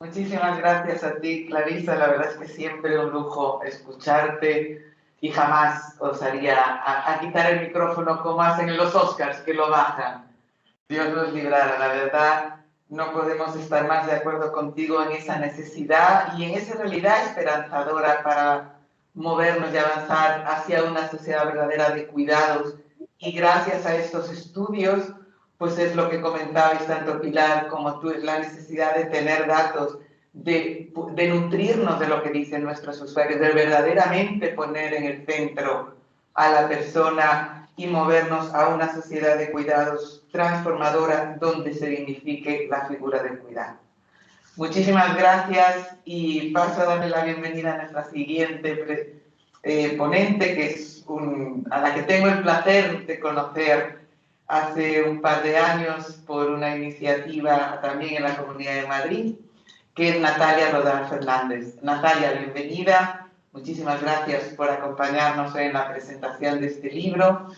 Muchísimas gracias a ti, Clarisa. La verdad es que siempre un lujo escucharte y jamás osaría a quitar el micrófono como hacen en los Oscars, que lo bajan. Dios nos librara. La verdad, no podemos estar más de acuerdo contigo en esa necesidad y en esa realidad esperanzadora para movernos y avanzar hacia una sociedad verdadera de cuidados. Y gracias a estos estudios, pues es lo que comentabais tanto Pilar como tú, es la necesidad de tener datos, de nutrirnos de lo que dicen nuestros usuarios, de verdaderamente poner en el centro a la persona y movernos a una sociedad de cuidados transformadora donde se dignifique la figura del cuidado. Muchísimas gracias y paso a darle la bienvenida a nuestra siguiente ponente, que es a la que tengo el placer de conocer hace un par de años por una iniciativa también en la Comunidad de Madrid, que es Natalia Rodán Fernández. Natalia, bienvenida. Muchísimas gracias por acompañarnos en la presentación de este libro.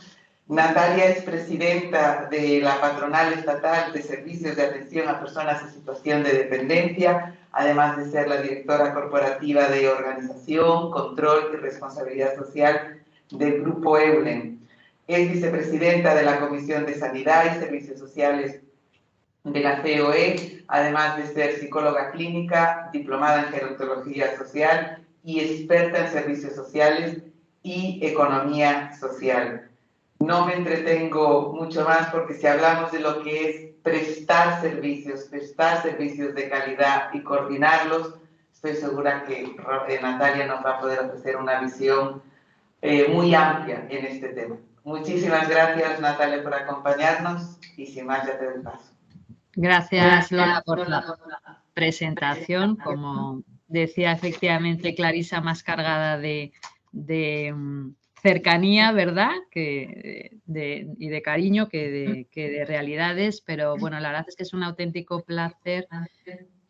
Natalia es presidenta de la Patronal Estatal de Servicios de Atención a Personas en Situación de Dependencia, además de ser la directora corporativa de Organización, Control y Responsabilidad Social del Grupo Eulen. Es vicepresidenta de la Comisión de Sanidad y Servicios Sociales de la COE, además de ser psicóloga clínica, diplomada en gerontología social y experta en servicios sociales y economía social. No me entretengo mucho más porque si hablamos de lo que es prestar servicios de calidad y coordinarlos, estoy segura que Natalia nos va a poder ofrecer una visión muy amplia en este tema. Muchísimas gracias, Natalia, por acompañarnos y sin más ya te doy paso. Gracias, Lola, por la presentación. Como decía efectivamente Clarisa, más cargada de cercanía, ¿verdad? Y de cariño que de realidades, pero bueno, la verdad es que es un auténtico placer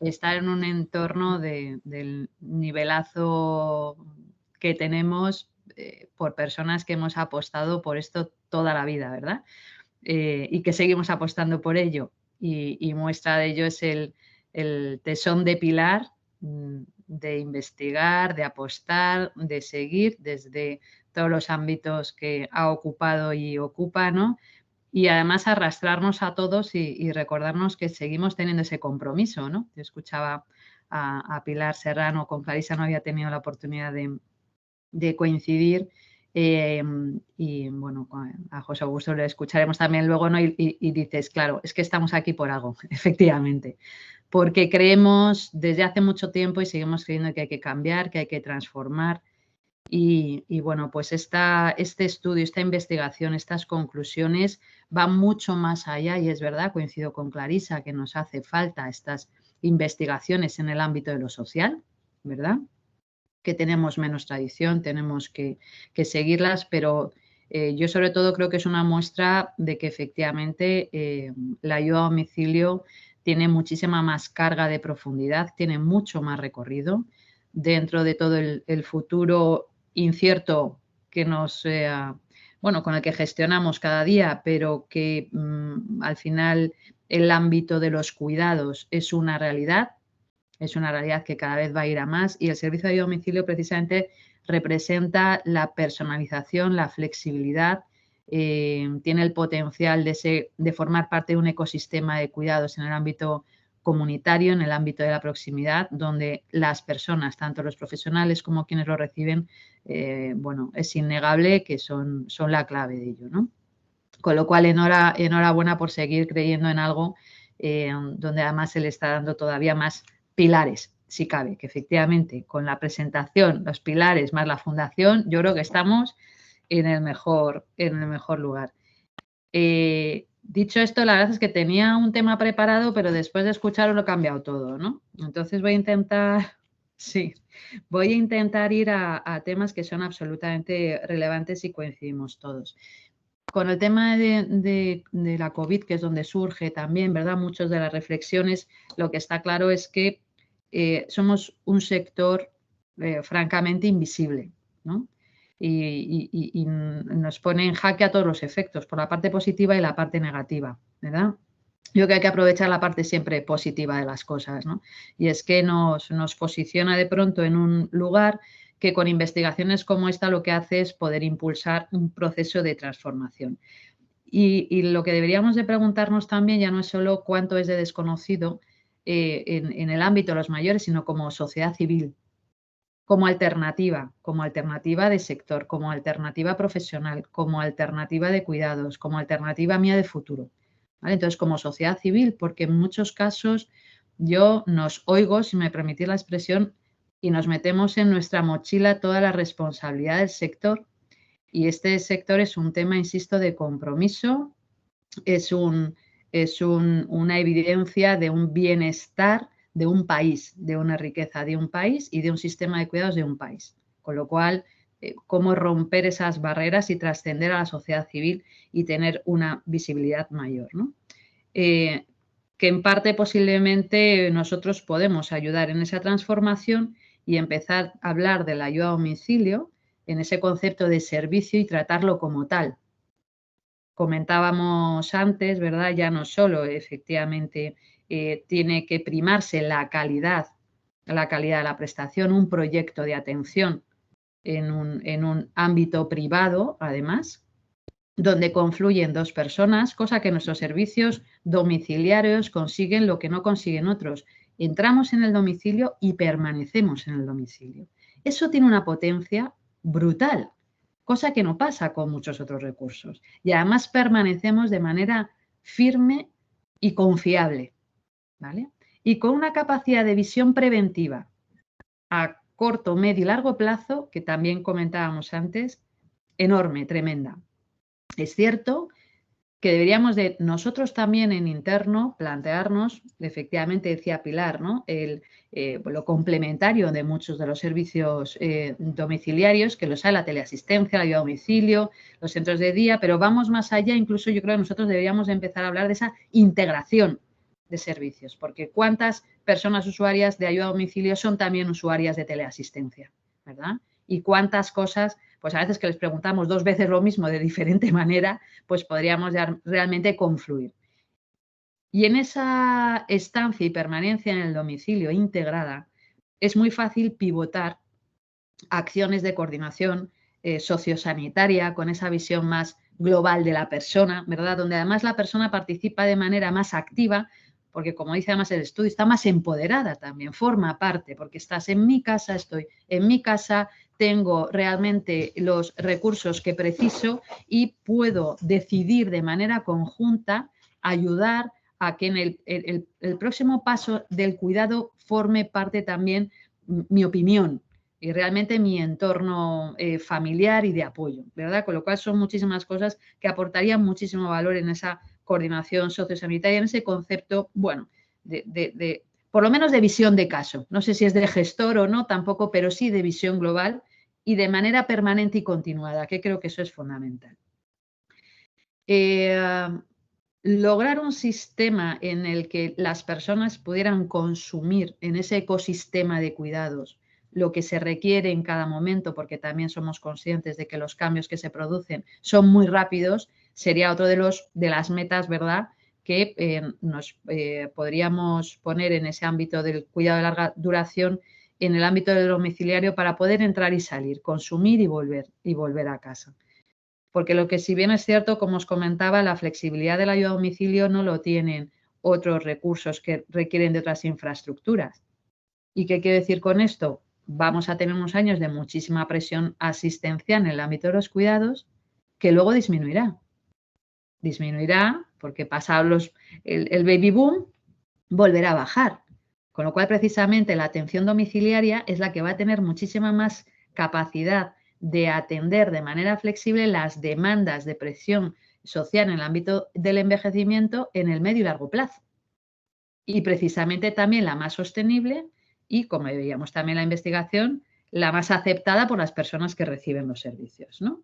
estar en un entorno del nivelazo que tenemos por personas que hemos apostado por esto toda la vida, ¿verdad? Y que seguimos apostando por ello. Y muestra de ello es el tesón de Pilar, de investigar, de apostar, de seguir desde todos los ámbitos que ha ocupado y ocupa, ¿no? Y además arrastrarnos a todos y recordarnos que seguimos teniendo ese compromiso, ¿no? Yo escuchaba a Pilar Serrano, con Clarisa no había tenido la oportunidad de coincidir. Y bueno, a José Augusto le escucharemos también luego, ¿no? Y dices, claro, es que estamos aquí por algo, efectivamente, porque creemos desde hace mucho tiempo y seguimos creyendo que hay que cambiar, que hay que transformar. Y bueno, pues este estudio, esta investigación, estas conclusiones van mucho más allá y es verdad, coincido con Clarisa, que nos hace falta estas investigaciones en el ámbito de lo social, ¿verdad? Que tenemos menos tradición, tenemos que seguirlas, pero yo sobre todo creo que es una muestra de que efectivamente la ayuda a domicilio tiene muchísima más carga de profundidad, tiene mucho más recorrido dentro de todo el futuro incierto que bueno, con el que gestionamos cada día, pero que al final el ámbito de los cuidados es una realidad que cada vez va a ir a más, y el servicio de domicilio precisamente representa la personalización, la flexibilidad, tiene el potencial de formar parte de un ecosistema de cuidados en el ámbito comunitario, en el ámbito de la proximidad, donde las personas, tanto los profesionales como quienes lo reciben, bueno, es innegable que son la clave de ello, ¿no? Con lo cual, enhorabuena por seguir creyendo en algo donde además se le está dando todavía más pilares, si cabe, que efectivamente con la presentación, los pilares más la fundación, yo creo que estamos en el mejor lugar. Dicho esto, la verdad es que tenía un tema preparado, pero después de escucharlo lo he cambiado todo, ¿no? Entonces voy a intentar ir a temas que son absolutamente relevantes y coincidimos todos. Con el tema de la COVID, que es donde surge también, ¿verdad? Muchas de las reflexiones, lo que está claro es que somos un sector francamente invisible, ¿no? Y nos pone en jaque a todos los efectos, por la parte positiva y la parte negativa, ¿verdad? Yo creo que hay que aprovechar la parte siempre positiva de las cosas, ¿no? Y es que nos posiciona de pronto en un lugar que con investigaciones como esta lo que hace es poder impulsar un proceso de transformación. Y lo que deberíamos de preguntarnos también ya no es solo cuánto es de desconocido en el ámbito de los mayores, sino como sociedad civil, como alternativa de sector, como alternativa profesional, como alternativa de cuidados, como alternativa mía de futuro, ¿vale? Entonces, como sociedad civil, porque en muchos casos yo nos oigo, si me permitís la expresión, y nos metemos en nuestra mochila toda la responsabilidad del sector, y este sector es un tema, insisto, de compromiso, es una evidencia de un bienestar de un país, de una riqueza de un país y de un sistema de cuidados de un país. Con lo cual, cómo romper esas barreras y trascender a la sociedad civil y tener una visibilidad mayor, ¿no? Que en parte posiblemente nosotros podemos ayudar en esa transformación y empezar a hablar de la ayuda a domicilio en ese concepto de servicio y tratarlo como tal. Comentábamos antes, ¿verdad? Ya no solo efectivamente tiene que primarse la calidad de la prestación, un proyecto de atención en un ámbito privado, además, donde confluyen dos personas, cosa que nuestros servicios domiciliarios consiguen lo que no consiguen otros. Entramos en el domicilio y permanecemos en el domicilio. Eso tiene una potencia brutal, cosa que no pasa con muchos otros recursos. Y además permanecemos de manera firme y confiable, ¿vale? Y con una capacidad de visión preventiva a corto, medio y largo plazo, que también comentábamos antes, enorme, tremenda. Es cierto que deberíamos de nosotros también en interno plantearnos, efectivamente decía Pilar, ¿no? Lo complementario de muchos de los servicios domiciliarios, que los hay, la teleasistencia, la ayuda a domicilio, los centros de día, pero vamos más allá, incluso yo creo que nosotros deberíamos de empezar a hablar de esa integración de servicios, porque cuántas personas usuarias de ayuda a domicilio son también usuarias de teleasistencia, ¿verdad? Y cuántas cosas, pues a veces que les preguntamos 2 veces lo mismo de diferente manera, pues podríamos ya realmente confluir. Y en esa estancia y permanencia en el domicilio integrada, es muy fácil pivotar acciones de coordinación sociosanitaria con esa visión más global de la persona, ¿verdad? Donde además la persona participa de manera más activa, porque como dice además el estudio, está más empoderada también, forma parte, porque estás en mi casa, estoy en mi casa, tengo realmente los recursos que preciso y puedo decidir de manera conjunta ayudar a que en el próximo paso del cuidado forme parte también mi opinión y realmente mi entorno familiar y de apoyo, ¿verdad? Con lo cual son muchísimas cosas que aportarían muchísimo valor en esa coordinación sociosanitaria, en ese concepto, bueno, por lo menos de visión de caso. No sé si es de gestor o no tampoco, pero sí de visión global y de manera permanente y continuada, que creo que eso es fundamental. Lograr un sistema en el que las personas pudieran consumir en ese ecosistema de cuidados lo que se requiere en cada momento, porque también somos conscientes de que los cambios que se producen son muy rápidos, sería otro de las metas, ¿verdad?, que nos podríamos poner en ese ámbito del cuidado de larga duración, en el ámbito del domiciliario, para poder entrar y salir, consumir y volver a casa. Porque lo que si bien es cierto, como os comentaba, la flexibilidad de la ayuda a domicilio no lo tienen otros recursos que requieren de otras infraestructuras. ¿Y qué quiero decir con esto? Vamos a tener unos años de muchísima presión asistencial en el ámbito de los cuidados, que luego disminuirá. Disminuirá porque pasado el baby boom volverá a bajar. Con lo cual, precisamente, la atención domiciliaria es la que va a tener muchísima más capacidad de atender de manera flexible las demandas de presión social en el ámbito del envejecimiento en el medio y largo plazo. Y precisamente también la más sostenible y, como veíamos también en la investigación, la más aceptada por las personas que reciben los servicios, ¿no?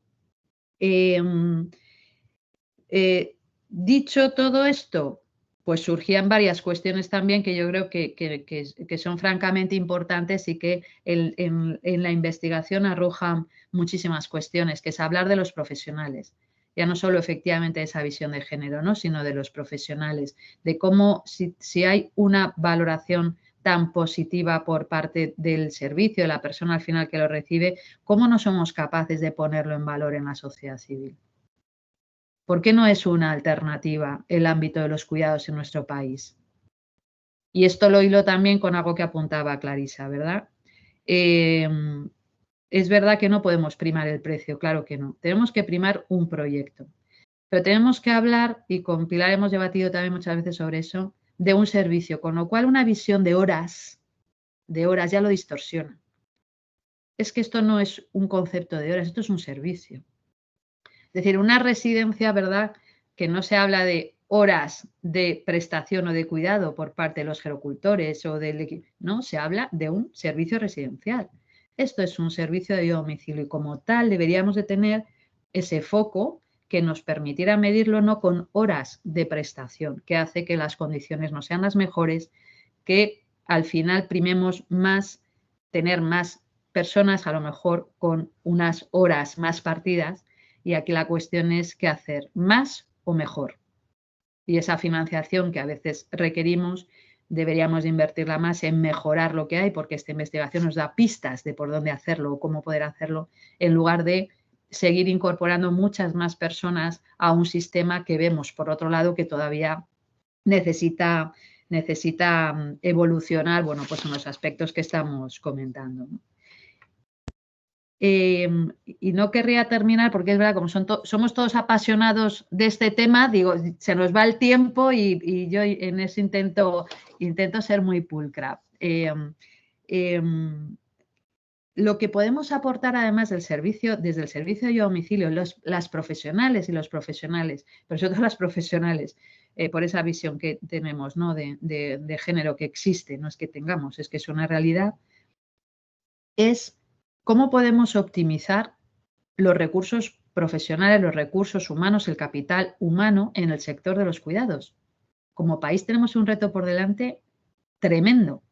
Dicho todo esto, pues surgían varias cuestiones también que yo creo que son francamente importantes y que en la investigación arrojan muchísimas cuestiones, que es hablar de los profesionales. Ya no solo efectivamente esa visión de género, ¿no?, sino de los profesionales, de cómo si hay una valoración tan positiva por parte del servicio, de la persona al final que lo recibe, cómo no somos capaces de ponerlo en valor en la sociedad civil. ¿Por qué no es una alternativa el ámbito de los cuidados en nuestro país? Y esto lo hilo también con algo que apuntaba Clarisa, ¿verdad? Es verdad que no podemos primar el precio, claro que no. Tenemos que primar un proyecto. Pero tenemos que hablar, y con Pilar hemos debatido también muchas veces sobre eso, de un servicio, con lo cual una visión de horas ya lo distorsiona. Es que esto no es un concepto de horas, esto es un servicio. Es decir, una residencia, ¿verdad?, que no se habla de horas de prestación o de cuidado por parte de los gerocultores o del equipo, no, se habla de un servicio residencial. Esto es un servicio de ayuda a domicilio y como tal deberíamos de tener ese foco que nos permitiera medirlo no con horas de prestación, que hace que las condiciones no sean las mejores, que al final primemos más, tener más personas a lo mejor con unas horas más partidas. Y aquí la cuestión es qué hacer, más o mejor. Y esa financiación que a veces requerimos, deberíamos de invertirla más en mejorar lo que hay, porque esta investigación nos da pistas de por dónde hacerlo o cómo poder hacerlo, en lugar de seguir incorporando muchas más personas a un sistema que vemos, por otro lado, que todavía necesita evolucionar, bueno, pues en los aspectos que estamos comentando, ¿no? Y no querría terminar porque es verdad, como somos todos apasionados de este tema, digo, se nos va el tiempo y yo en eso intento ser muy pulcra. Lo que podemos aportar además desde el servicio de domicilio, las profesionales y los profesionales, pero sobre todo las profesionales, por esa visión que tenemos, ¿no?, de género que existe, no es que tengamos, es que es una realidad, es cómo podemos optimizar los recursos profesionales, los recursos humanos, el capital humano en el sector de los cuidados. Como país tenemos un reto por delante tremendo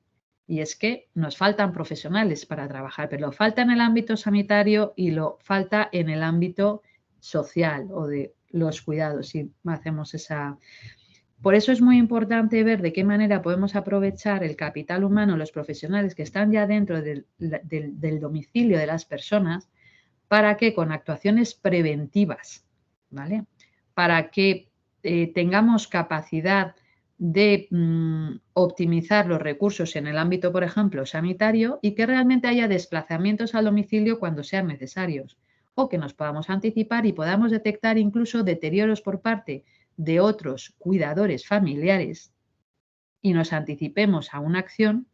y es que nos faltan profesionales para trabajar, pero lo falta en el ámbito sanitario y lo falta en el ámbito social o de los cuidados, si hacemos esa. Por eso es muy importante ver de qué manera podemos aprovechar el capital humano, los profesionales que están ya dentro del domicilio de las personas, para que con actuaciones preventivas, ¿vale?, para que tengamos capacidad de optimizar los recursos en el ámbito, por ejemplo, sanitario y que realmente haya desplazamientos al domicilio cuando sean necesarios o que nos podamos anticipar y podamos detectar incluso deterioros por parte de otros cuidadores familiares y nos anticipemos a una acción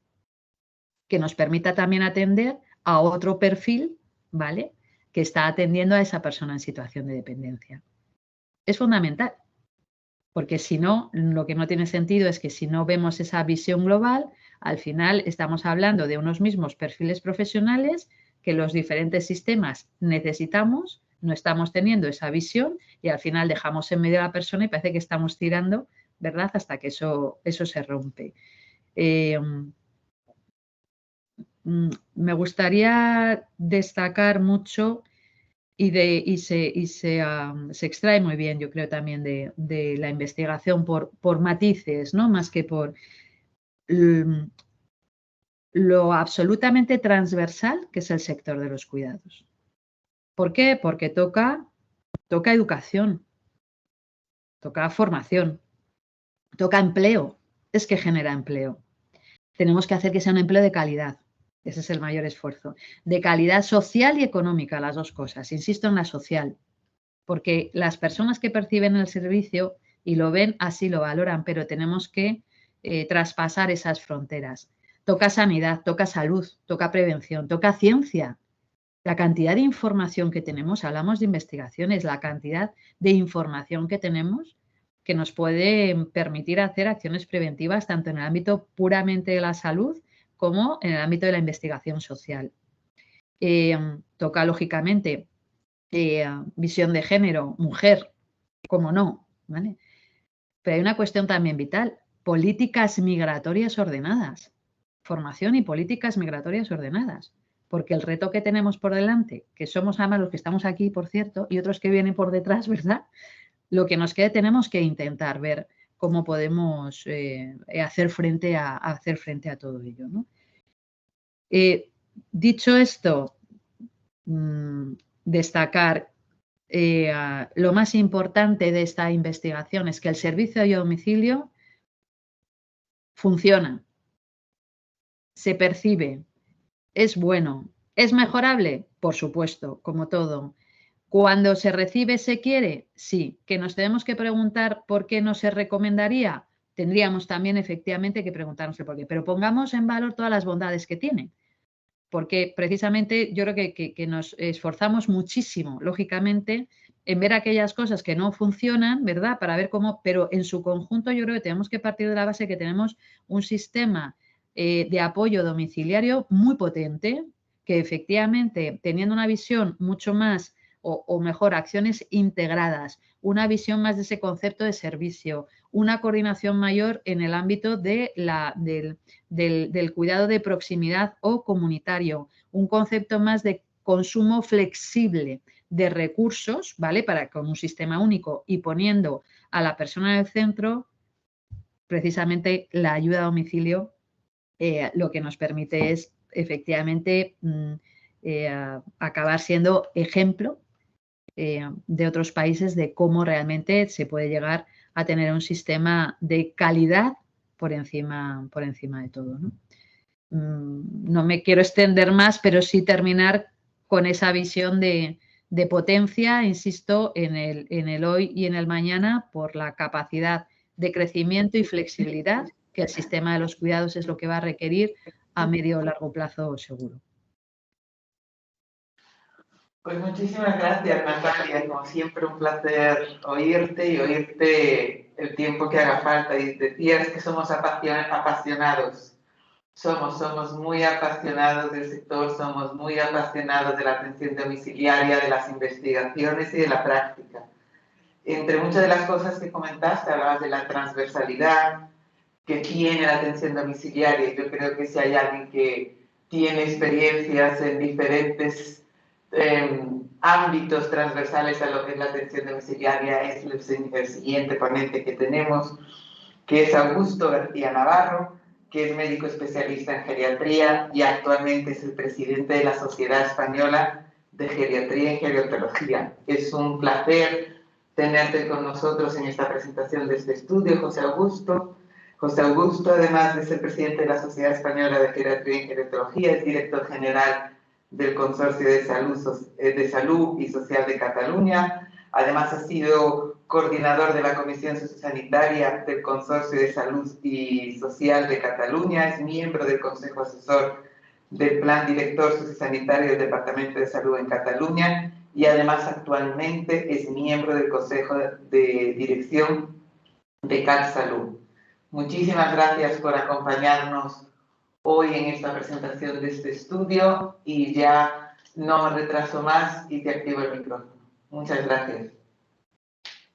que nos permita también atender a otro perfil, ¿vale?, que está atendiendo a esa persona en situación de dependencia. Es fundamental, porque si no, lo que no tiene sentido es que si no vemos esa visión global, al final estamos hablando de unos mismos perfiles profesionales que los diferentes sistemas necesitamos, no estamos teniendo esa visión y al final dejamos en medio a la persona y parece que estamos tirando, ¿verdad?, hasta que eso se rompe. Me gustaría destacar mucho se extrae muy bien, yo creo, también de la investigación por matices, ¿no? Más que por lo absolutamente transversal que es el sector de los cuidados. ¿Por qué? Porque toca educación, toca formación, toca empleo, es que genera empleo. Tenemos que hacer que sea un empleo de calidad. Ese es el mayor esfuerzo. De calidad social y económica, las dos cosas. Insisto en la social, porque las personas que perciben el servicio y lo ven, así lo valoran, pero tenemos que traspasar esas fronteras. Toca sanidad, toca salud, toca prevención, toca ciencia. La cantidad de información que tenemos, hablamos de investigaciones, la cantidad de información que tenemos que nos puede permitir hacer acciones preventivas tanto en el ámbito puramente de la salud como en el ámbito de la investigación social. Toca, lógicamente, visión de género, mujer, cómo no, ¿vale? Pero hay una cuestión también vital, políticas migratorias ordenadas, formación y políticas migratorias ordenadas, porque el reto que tenemos por delante, que somos además los que estamos aquí, por cierto, y otros que vienen por detrás, ¿verdad? Lo que nos quede tenemos que intentar ver cómo podemos hacer frente a todo ello, ¿no? Dicho esto, destacar lo más importante de esta investigación es que el servicio de domicilio funciona, se percibe, es bueno. ¿Es mejorable? Por supuesto, como todo. Cuando se recibe, ¿se quiere? Sí. ¿Que nos tenemos que preguntar por qué no se recomendaría? Tendríamos también efectivamente que preguntarnos el por qué. Pero pongamos en valor todas las bondades que tiene. Porque precisamente yo creo que nos esforzamos muchísimo, lógicamente, en ver aquellas cosas que no funcionan, ¿verdad? Para ver cómo, pero en su conjunto yo creo que tenemos que partir de la base que tenemos un sistema de apoyo domiciliario muy potente, que efectivamente, teniendo una visión mucho más, o mejor, acciones integradas, una visión más de ese concepto de servicio, una coordinación mayor en el ámbito de del cuidado de proximidad o comunitario, un concepto más de consumo flexible de recursos, ¿vale? Para con un sistema único y poniendo a la persona en el centro, precisamente la ayuda a domicilio lo que nos permite es efectivamente acabar siendo ejemplo de otros países de cómo realmente se puede llegar a tener un sistema de calidad por encima de todo, ¿no? No me quiero extender más, pero sí terminar con esa visión de potencia, insisto, en el hoy y en el mañana por la capacidad de crecimiento y flexibilidad que el sistema de los cuidados es lo que va a requerir a medio o largo plazo seguro. Pues muchísimas gracias, Natalia. Como siempre, un placer oírte y oírte el tiempo que haga falta. Y decías que somos apasionados. Somos muy apasionados del sector, somos muy apasionados de la atención domiciliaria, de las investigaciones y de la práctica. Entre muchas de las cosas que comentaste, hablabas de la transversalidad que tiene la atención domiciliaria. Yo creo que si hay alguien que tiene experiencias en diferentes ámbitos transversales a lo que es la atención domiciliaria, es el siguiente ponente que tenemos, que es Augusto García Navarro, que es médico especialista en geriatría y actualmente es el presidente de la Sociedad Española de Geriatría y Gerontología. Es un placer tenerte con nosotros en esta presentación de este estudio, José Augusto. José Augusto, además de ser presidente de la Sociedad Española de Geriatría y Gerontología, es director general del Consorcio de Salud y Social de Cataluña. Además, ha sido coordinador de la Comisión Sociosanitaria del Consorcio de Salud y Social de Cataluña, es miembro del Consejo Asesor del Plan Director Sociosanitario del Departamento de Salud en Cataluña y además actualmente es miembro del Consejo de Dirección de CatSalud. Muchísimas gracias por acompañarnos hoy en esta presentación de este estudio y ya no me retraso más y te activo el micrófono. Muchas gracias.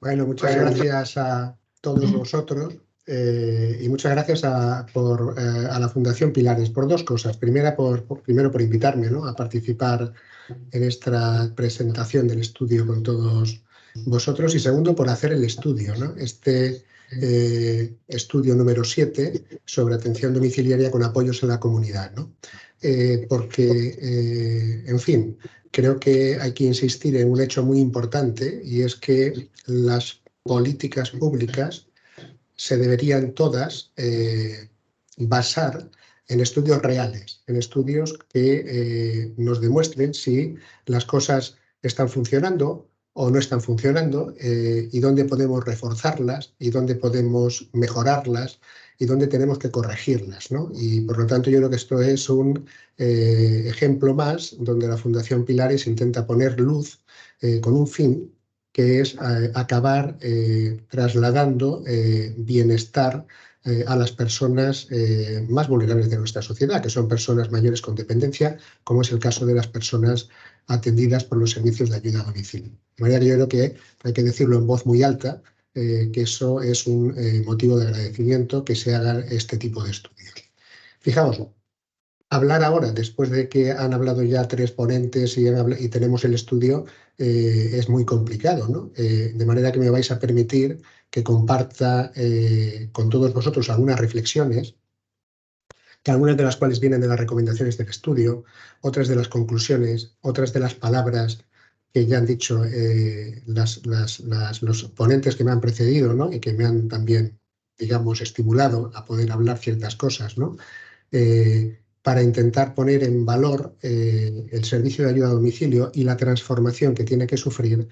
Bueno, muchas gracias a todos vosotros y muchas gracias a la Fundación Pilares por dos cosas. Primero por invitarme, ¿no?, a participar en esta presentación del estudio con todos vosotros, y segundo por hacer el estudio, ¿no?, este estudio número 7 sobre atención domiciliaria con apoyos en la comunidad, ¿no? Porque, en fin, creo que hay que insistir en un hecho muy importante, y es que las políticas públicas se deberían todas basar en estudios reales, en estudios que nos demuestren si las cosas están funcionando o no están funcionando, y dónde podemos reforzarlas y dónde podemos mejorarlas y dónde tenemos que corregirlas, ¿no? Y por lo tanto yo creo que esto es un ejemplo más donde la Fundación Pilares intenta poner luz con un fin, que es acabar trasladando bienestar a las personas más vulnerables de nuestra sociedad, que son personas mayores con dependencia, como es el caso de las personas atendidas por los servicios de ayuda a domicilio. De manera que yo creo que hay que decirlo en voz muy alta, que eso es un motivo de agradecimiento, que se hagan este tipo de estudios. Fijaos, hablar ahora, después de que han hablado ya 3 ponentes y tenemos el estudio, es muy complicado, ¿no? De manera que me vais a permitir que comparta con todos vosotros algunas reflexiones, que algunas de las cuales vienen de las recomendaciones del estudio, otras de las conclusiones, otras de las palabras que ya han dicho los ponentes que me han precedido, ¿no?, y que me han también, digamos, estimulado a poder hablar ciertas cosas, ¿no?, para intentar poner en valor el servicio de ayuda a domicilio y la transformación que tiene que sufrir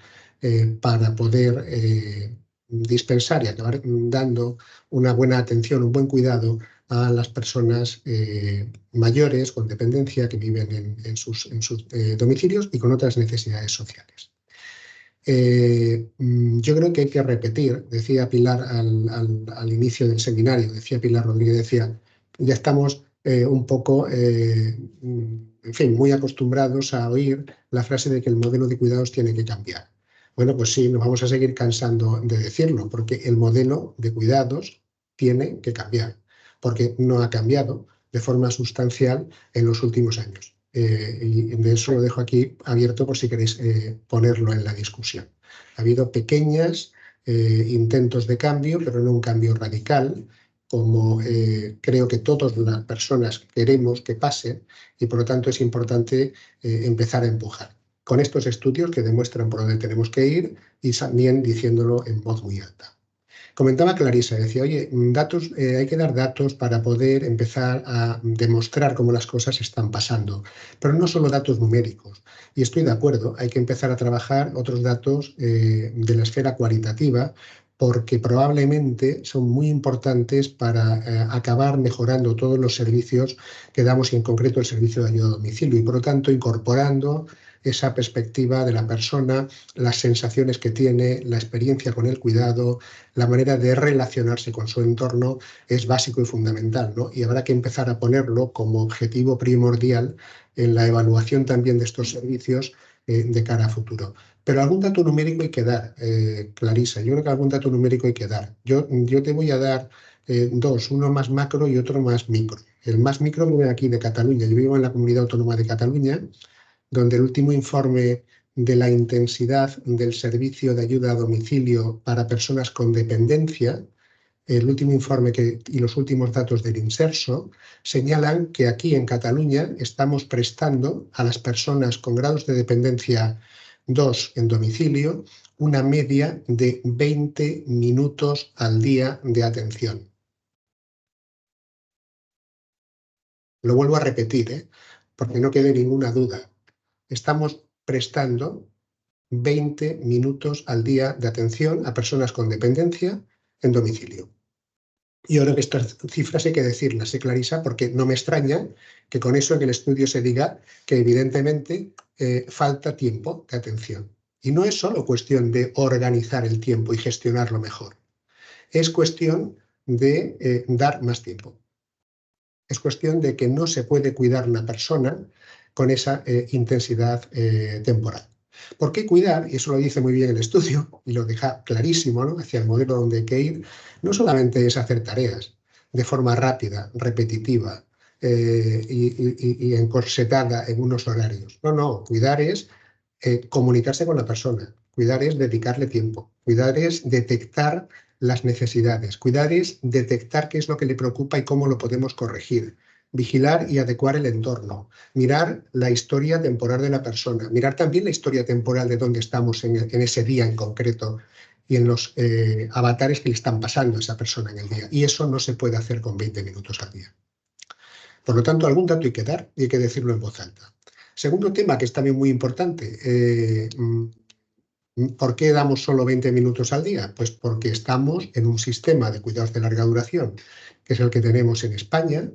para poder dispensar y acabar dando una buena atención, un buen cuidado a las personas mayores con dependencia que viven en sus domicilios y con otras necesidades sociales. Yo creo que hay que repetir, decía Pilar al inicio del seminario, decía Pilar Rodríguez, decía, ya estamos un poco, en fin, muy acostumbrados a oír la frase de que el modelo de cuidados tiene que cambiar. Bueno, pues sí, nos vamos a seguir cansando de decirlo, porque el modelo de cuidados tiene que cambiar, porque no ha cambiado de forma sustancial en los últimos años. Y de eso lo dejo aquí abierto por si queréis ponerlo en la discusión. Ha habido pequeños intentos de cambio, pero no un cambio radical, como creo que todas las personas queremos que pase, y por lo tanto es importante empezar a empujar con estos estudios que demuestran por dónde tenemos que ir, y también diciéndolo en voz muy alta. Comentaba Clarisa, decía, oye, hay que dar datos para poder empezar a demostrar cómo las cosas están pasando, pero no solo datos numéricos. Y estoy de acuerdo, hay que empezar a trabajar otros datos de la esfera cualitativa, porque probablemente son muy importantes para acabar mejorando todos los servicios que damos, y en concreto el servicio de ayuda a domicilio, y por lo tanto incorporando esa perspectiva de la persona, las sensaciones que tiene, la experiencia con el cuidado, la manera de relacionarse con su entorno es básico y fundamental, ¿no? Y habrá que empezar a ponerlo como objetivo primordial en la evaluación también de estos servicios de cara a futuro. Pero algún dato numérico hay que dar, Clarisa, yo creo que algún dato numérico hay que dar. Yo te voy a dar dos, uno más macro y otro más micro. El más micro viene aquí de Cataluña, yo vivo en la Comunidad Autónoma de Cataluña, donde el último informe de la intensidad del servicio de ayuda a domicilio para personas con dependencia, el último informe y los últimos datos del Inserso señalan que aquí en Cataluña estamos prestando a las personas con grados de dependencia 2 en domicilio una media de 20 minutos al día de atención. Lo vuelvo a repetir, porque no quede ninguna duda. Estamos prestando 20 minutos al día de atención a personas con dependencia en domicilio. Y yo creo que estas cifras hay que decirlas, Clarisa, porque no me extraña que con eso en el estudio se diga que evidentemente falta tiempo de atención. Y no es solo cuestión de organizar el tiempo y gestionarlo mejor. Es cuestión de dar más tiempo. Es cuestión de que no se puede cuidar una persona con esa intensidad temporal. ¿Por qué cuidar? Y eso lo dice muy bien el estudio y lo deja clarísimo, ¿no?, hacia el modelo donde hay que ir. No solamente es hacer tareas de forma rápida, repetitiva y encorsetada en unos horarios. No, no, cuidar es comunicarse con la persona, cuidar es dedicarle tiempo, cuidar es detectar las necesidades, cuidar es detectar qué es lo que le preocupa y cómo lo podemos corregir, vigilar y adecuar el entorno, mirar la historia temporal de la persona, mirar también la historia temporal de dónde estamos en ese día en concreto y en los avatares que le están pasando a esa persona en el día. Y eso no se puede hacer con 20 minutos al día. Por lo tanto, algún dato hay que dar y hay que decirlo en voz alta. Segundo tema, que es también muy importante, ¿por qué damos solo 20 minutos al día? Pues porque estamos en un sistema de cuidados de larga duración, que es el que tenemos en España,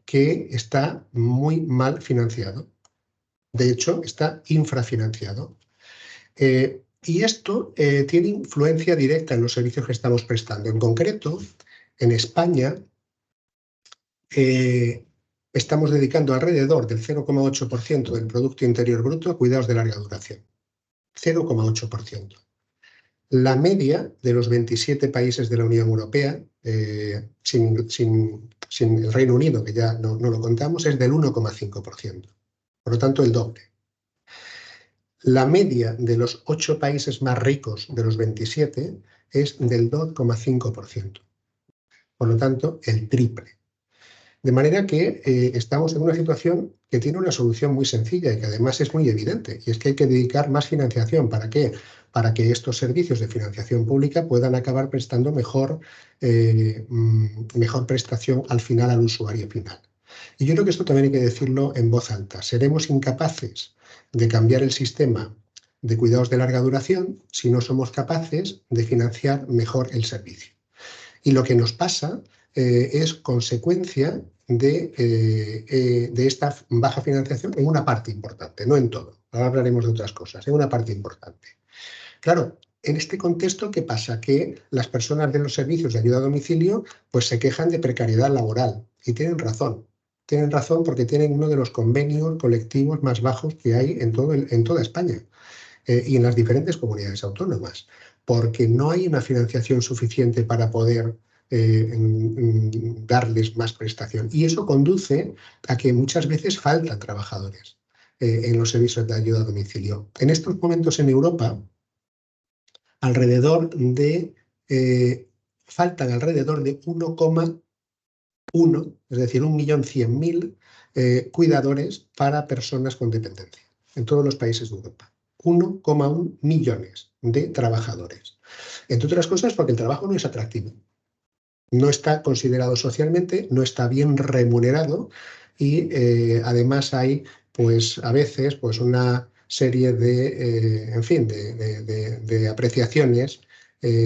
que está muy mal financiado. De hecho, está infrafinanciado. Y esto tiene influencia directa en los servicios que estamos prestando. En concreto, en España estamos dedicando alrededor del 0,8% del Producto Interior Bruto a cuidados de larga duración. 0,8%. La media de los 27 países de la Unión Europea, sin el Reino Unido, que ya no lo contamos, es del 1,5%. Por lo tanto, el doble. La media de los 8 países más ricos de los 27 es del 2,5%. Por lo tanto, el triple. De manera que estamos en una situación que tiene una solución muy sencilla y que además es muy evidente, y es que hay que dedicar más financiación. ¿Para qué? Para que estos servicios de financiación pública puedan acabar prestando mejor prestación al final al usuario final. Y yo creo que esto también hay que decirlo en voz alta. Seremos incapaces de cambiar el sistema de cuidados de larga duración si no somos capaces de financiar mejor el servicio. Y lo que nos pasa es consecuencia de esta baja financiación en una parte importante, no en todo. Ahora hablaremos de otras cosas, en una parte importante. Claro, en este contexto, ¿qué pasa? Que las personas de los servicios de ayuda a domicilio pues se quejan de precariedad laboral y tienen razón. Tienen razón porque tienen uno de los convenios colectivos más bajos que hay en toda España y en las diferentes comunidades autónomas, porque no hay una financiación suficiente para poder darles más prestación. Y eso conduce a que muchas veces faltan trabajadores en los servicios de ayuda a domicilio. En estos momentos en Europa, faltan alrededor de 1,1, es decir, 1.100.000 cuidadores para personas con dependencia en todos los países de Europa. 1,1 millones de trabajadores. Entre otras cosas porque el trabajo no es atractivo. No está considerado socialmente, no está bien remunerado y además hay pues a veces pues una serie de apreciaciones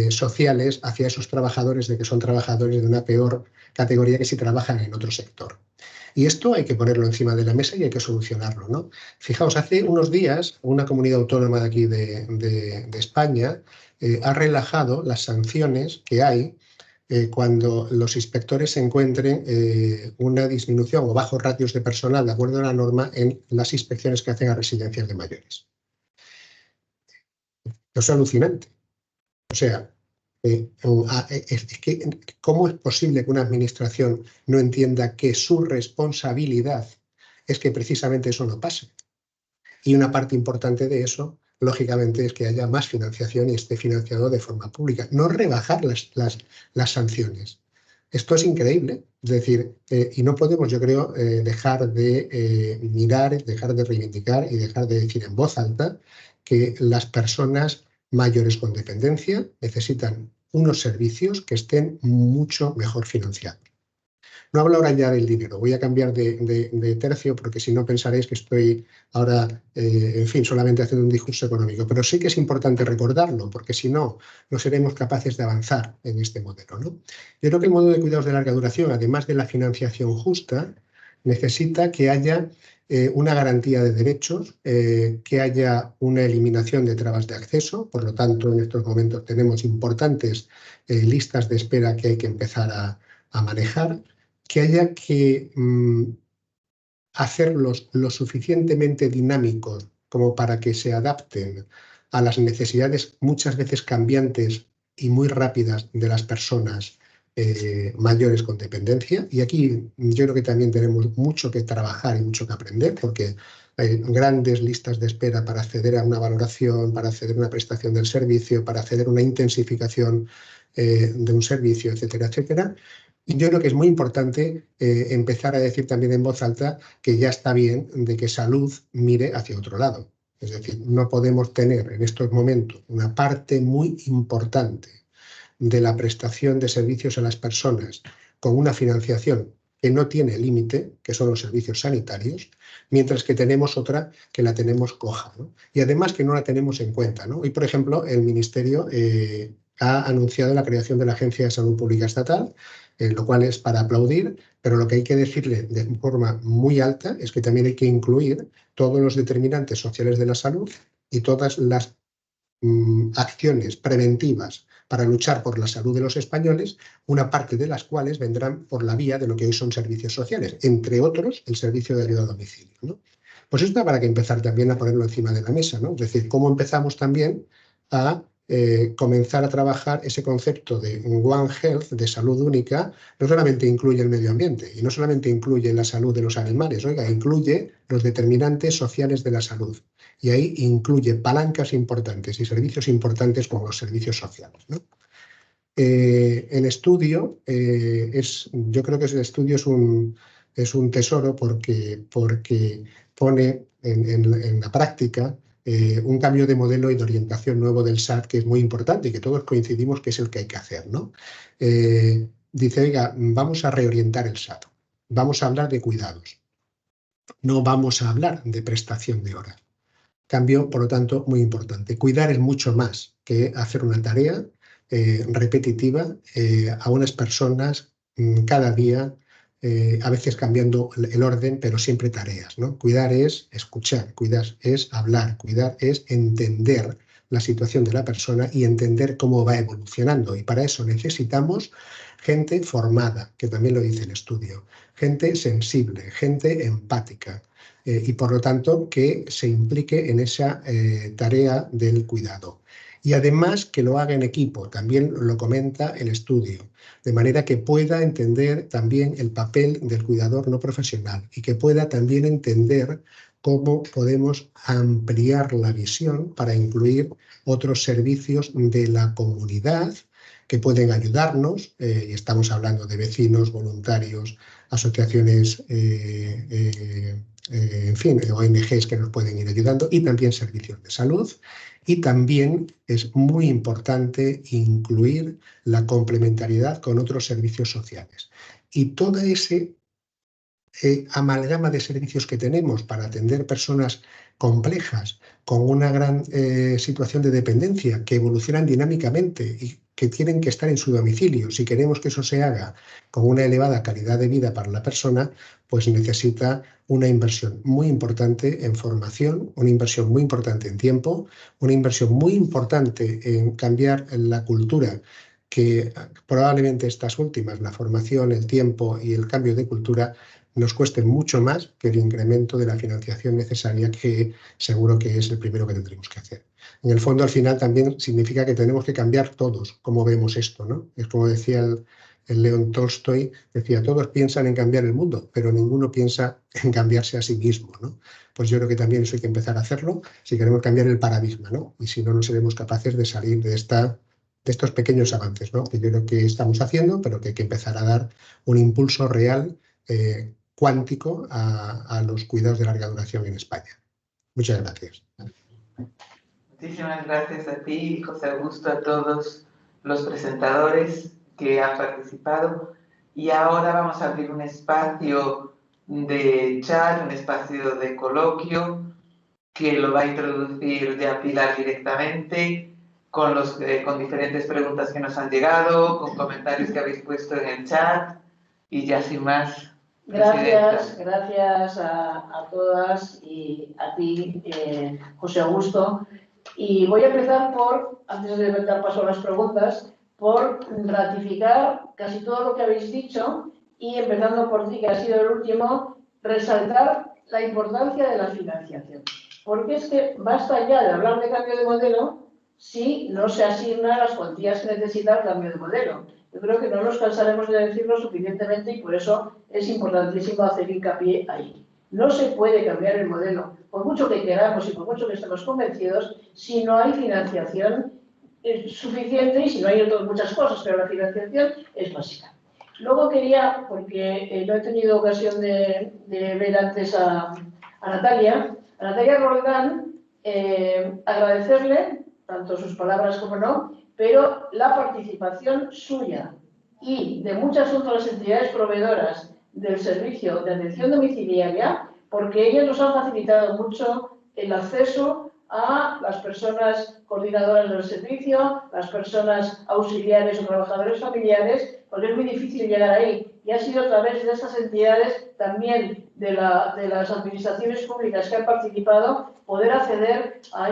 sociales hacia esos trabajadores de que son trabajadores de una peor categoría que si trabajan en otro sector. Y esto hay que ponerlo encima de la mesa y hay que solucionarlo, ¿no? Fijaos, hace unos días una comunidad autónoma de aquí de España ha relajado las sanciones que hay cuando los inspectores encuentren una disminución o bajos ratios de personal de acuerdo a la norma en las inspecciones que hacen a residencias de mayores. Eso es alucinante. O sea, ¿cómo es posible que una administración no entienda que su responsabilidad es que precisamente eso no pase? Y una parte importante de eso, lógicamente, es que haya más financiación y esté financiado de forma pública. No rebajar las sanciones. Esto es increíble. Es decir, y no podemos, yo creo, dejar de mirar, dejar de reivindicar y dejar de decir en voz alta que las personas mayores con dependencia necesitan unos servicios que estén mucho mejor financiados. No hablo ahora ya del dinero, voy a cambiar de tercio porque si no pensaréis que estoy ahora, solamente haciendo un discurso económico. Pero sí que es importante recordarlo porque si no, no seremos capaces de avanzar en este modelo, ¿no? Yo creo que el modelo de cuidados de larga duración, además de la financiación justa, necesita que haya una garantía de derechos, que haya una eliminación de trabas de acceso. Por lo tanto, en estos momentos tenemos importantes listas de espera que hay que empezar a manejar, que haya que hacerlos lo suficientemente dinámicos como para que se adapten a las necesidades muchas veces cambiantes y muy rápidas de las personas mayores con dependencia. Y aquí yo creo que también tenemos mucho que trabajar y mucho que aprender, porque hay grandes listas de espera para acceder a una valoración, para acceder a una prestación del servicio, para acceder a una intensificación de un servicio, etcétera, etcétera. Y yo creo que es muy importante empezar a decir también en voz alta que ya está bien de que salud mire hacia otro lado. Es decir, no podemos tener en estos momentos una parte muy importante de la prestación de servicios a las personas con una financiación que no tiene límite, que son los servicios sanitarios, mientras que tenemos otra que la tenemos coja, ¿no? Y además que no la tenemos en cuenta, ¿no? Hoy, por ejemplo, el Ministerio ha anunciado la creación de la Agencia de Salud Pública Estatal, lo cual es para aplaudir, pero lo que hay que decirle de forma muy alta es que también hay que incluir todos los determinantes sociales de la salud y todas las acciones preventivas para luchar por la salud de los españoles, una parte de las cuales vendrán por la vía de lo que hoy son servicios sociales, entre otros el servicio de ayuda a domicilio, ¿no? Pues esto habrá que empezar también a ponerlo encima de la mesa, ¿no? Es decir, cómo empezamos también a comenzar a trabajar ese concepto de One Health, de salud única, no solamente incluye el medio ambiente y no solamente incluye la salud de los animales, oiga, incluye los determinantes sociales de la salud. Y ahí incluye palancas importantes y servicios importantes como los servicios sociales, ¿no? El estudio, yo creo que ese estudio es un tesoro porque pone en la práctica un cambio de modelo y de orientación nuevo del SAT que es muy importante y que todos coincidimos que es el que hay que hacer, ¿no? Dice, oiga, vamos a reorientar el SAT, vamos a hablar de cuidados, no vamos a hablar de prestación de horas. Cambio, por lo tanto, muy importante. Cuidar es mucho más que hacer una tarea repetitiva a unas personas cada día, a veces cambiando el orden, pero siempre tareas, ¿no? Cuidar es escuchar, cuidar es hablar, cuidar es entender la situación de la persona y entender cómo va evolucionando. Y para eso necesitamos gente formada, que también lo dice el estudio, gente sensible, gente empática, y por lo tanto que se implique en esa tarea del cuidado. Y además que lo haga en equipo, también lo comenta el estudio, de manera que pueda entender también el papel del cuidador no profesional y que pueda también entender cómo podemos ampliar la visión para incluir otros servicios de la comunidad que pueden ayudarnos, y estamos hablando de vecinos, voluntarios, asociaciones, en fin, ONGs que nos pueden ir ayudando y también servicios de salud. Y también es muy importante incluir la complementariedad con otros servicios sociales. Y toda ese amalgama de servicios que tenemos para atender personas complejas con una gran situación de dependencia que evolucionan dinámicamente y que tienen que estar en su domicilio. Si queremos que eso se haga con una elevada calidad de vida para la persona, pues necesita una inversión muy importante en formación, una inversión muy importante en tiempo, una inversión muy importante en cambiar la cultura, que probablemente estas últimas, la formación, el tiempo y el cambio de cultura, nos cueste mucho más que el incremento de la financiación necesaria, que seguro que es el primero que tendremos que hacer. En el fondo, al final, también significa que tenemos que cambiar todos cómo vemos esto, ¿no? Es como decía el León Tolstoy, decía, todos piensan en cambiar el mundo, pero ninguno piensa en cambiarse a sí mismo, ¿no? Pues yo creo que también eso hay que empezar a hacerlo si queremos cambiar el paradigma, ¿no? Y si no, no seremos capaces de salir de estos pequeños avances, ¿no? Que yo creo que estamos haciendo, pero que hay que empezar a dar un impulso real, cuántico a los cuidados de larga duración en España. Muchas gracias. Muchísimas gracias a ti, José Augusto, a todos los presentadores que han participado. Y ahora vamos a abrir un espacio de chat, un espacio de coloquio, que lo va a introducir ya Pilar directamente, con diferentes preguntas que nos han llegado, con comentarios que habéis puesto en el chat, y ya sin más. Gracias a todas y a ti, José Augusto. Y voy a empezar por, antes de dar paso a las preguntas, por ratificar casi todo lo que habéis dicho y empezando por ti, que ha sido el último, resaltar la importancia de la financiación. Porque es que basta ya de hablar de cambio de modelo si no se asignan las cuantías que necesita el cambio de modelo. Yo creo que no nos cansaremos de decirlo suficientemente y por eso es importantísimo hacer hincapié ahí. No se puede cambiar el modelo, por mucho que queramos y por mucho que estemos convencidos, si no hay financiación suficiente y si no hay otras muchas cosas, pero la financiación es básica. Luego quería, porque no he tenido ocasión de ver antes a Natalia Roldán, agradecerle tanto sus palabras como no, pero la participación suya y de muchas otras entidades proveedoras del servicio de atención domiciliaria, porque ellas nos han facilitado mucho el acceso a las personas coordinadoras del servicio, las personas auxiliares o trabajadores familiares, porque es muy difícil llegar ahí. Y ha sido a través de estas entidades, también de las administraciones públicas que han participado, poder acceder a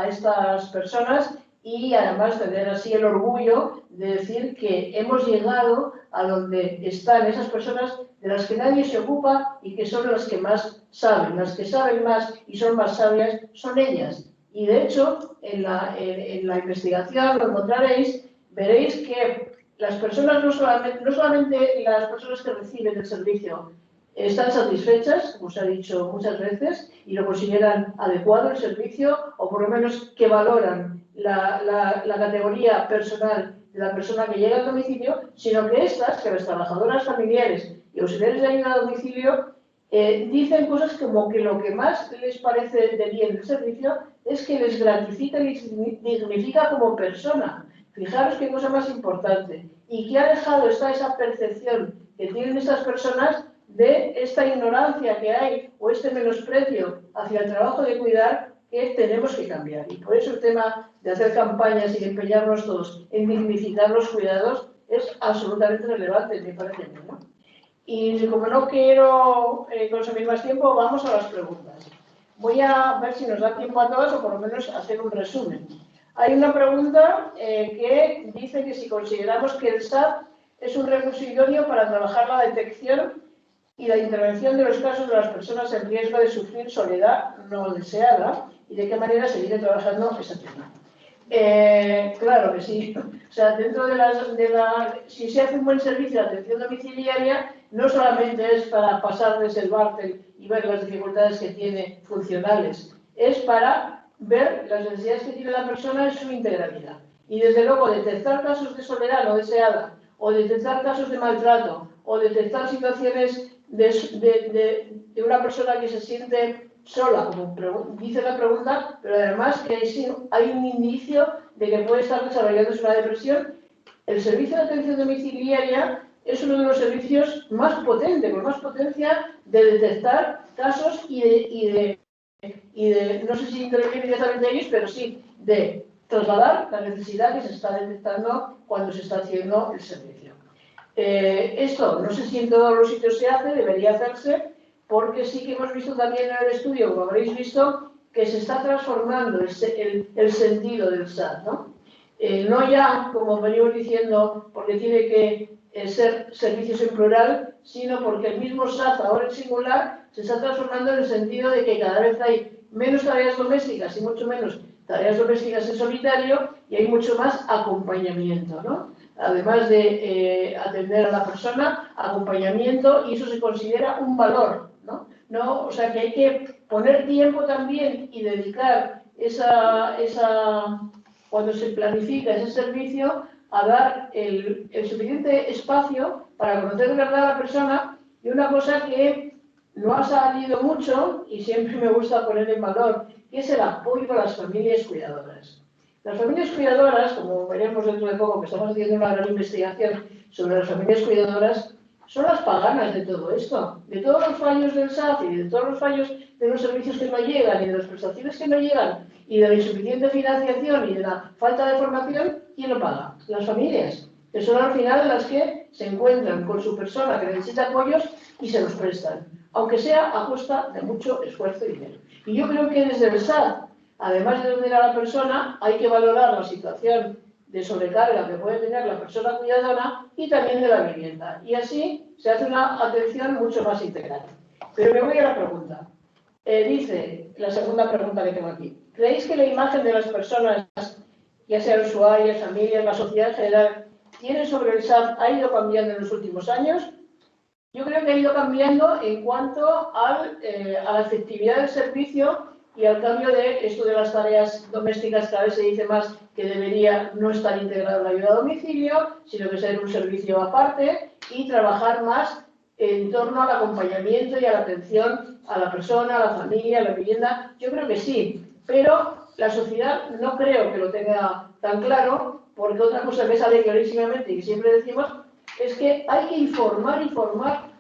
estas personas y además tener así el orgullo de decir que hemos llegado a donde están esas personas de las que nadie se ocupa y que son las que más saben. Las que saben más y son más sabias son ellas. Y de hecho, en la investigación lo encontraréis, veréis que las personas, no solamente las personas que reciben el servicio, están satisfechas, como se ha dicho muchas veces, y lo consideran adecuado el servicio, o por lo menos que valoran la categoría personal de la persona que llega al domicilio, sino que estas, que las trabajadoras familiares y auxiliares de ayuda a domicilio, dicen cosas como que lo que más les parece de bien del servicio es que les gratifica y les dignifica como persona. Fijaros qué cosa más importante. Y que ha dejado esa percepción que tienen estas personas de esta ignorancia que hay o este menosprecio hacia el trabajo de cuidar que tenemos que cambiar. Y por eso el tema de hacer campañas y de empeñarnos todos en dignificar los cuidados es absolutamente relevante, me parece a mí, ¿no? Y como no quiero consumir más tiempo, vamos a las preguntas. Voy a ver si nos da tiempo a todas o por lo menos hacer un resumen. Hay una pregunta que dice que si consideramos que el SAT es un recurso idóneo para trabajar la detección y la intervención de los casos de las personas en riesgo de sufrir soledad no deseada y de qué manera se viene trabajando ese tema. Claro que sí. O sea, dentro si se hace un buen servicio de atención domiciliaria, no solamente es para pasarles el bártel y ver las dificultades que tiene funcionales, es para ver las necesidades que tiene la persona en su integralidad. Y desde luego detectar casos de soledad no deseada, o detectar casos de maltrato, o detectar situaciones de una persona que se siente sola, como dice la pregunta, pero además que hay un indicio de que puede estar desarrollándose una depresión. El servicio de atención domiciliaria es uno de los servicios más potentes, con más potencia de detectar casos y de no sé si intervenir directamente ellos, pero sí de trasladar la necesidad que se está detectando cuando se está haciendo el servicio. Esto no sé si en todos los sitios se hace, debería hacerse, porque sí que hemos visto también en el estudio, como habréis visto, que se está transformando el sentido del SAT, ¿no? No ya, como venimos diciendo, porque tiene que ser servicios en plural, sino porque el mismo SAT, ahora en singular, se está transformando en el sentido de que cada vez hay menos tareas domésticas y mucho menos tareas domésticas en solitario y hay mucho más acompañamiento, ¿no? Además de atender a la persona, acompañamiento, y eso se considera un valor, ¿no? O sea que hay que poner tiempo también y dedicar cuando se planifica ese servicio, a dar el suficiente espacio para conocer de verdad a la persona. Y una cosa que no ha salido mucho y siempre me gusta poner en valor, que es el apoyo a las familias cuidadoras. Las familias cuidadoras, como veremos dentro de poco, que estamos haciendo una gran investigación sobre las familias cuidadoras, son las paganas de todo esto, de todos los fallos del SAT y de todos los fallos de los servicios que no llegan y de las prestaciones que no llegan y de la insuficiente financiación y de la falta de formación. ¿Quién lo paga? Las familias, que son al final las que se encuentran con su persona que necesita apoyos y se los prestan, aunque sea a costa de mucho esfuerzo y dinero. Y yo creo que desde el SAT, además de atender a la persona, hay que valorar la situación de sobrecarga que puede tener la persona cuidadora y también de la vivienda. Y así se hace una atención mucho más integral. Pero me voy a la pregunta. Dice, la segunda pregunta que tengo aquí, ¿creéis que la imagen de las personas, ya sean usuarios, familias, la sociedad en general, tiene sobre el SAD ha ido cambiando en los últimos años? Yo creo que ha ido cambiando en cuanto a la efectividad del servicio y al cambio de esto de las tareas domésticas. Cada vez se dice más que debería no estar integrado en la ayuda a domicilio, sino que ser un servicio aparte y trabajar más en torno al acompañamiento y a la atención a la persona, a la familia, a la vivienda. Yo creo que sí, pero la sociedad no creo que lo tenga tan claro, porque otra cosa que sale clarísimamente y que siempre decimos es que hay que informar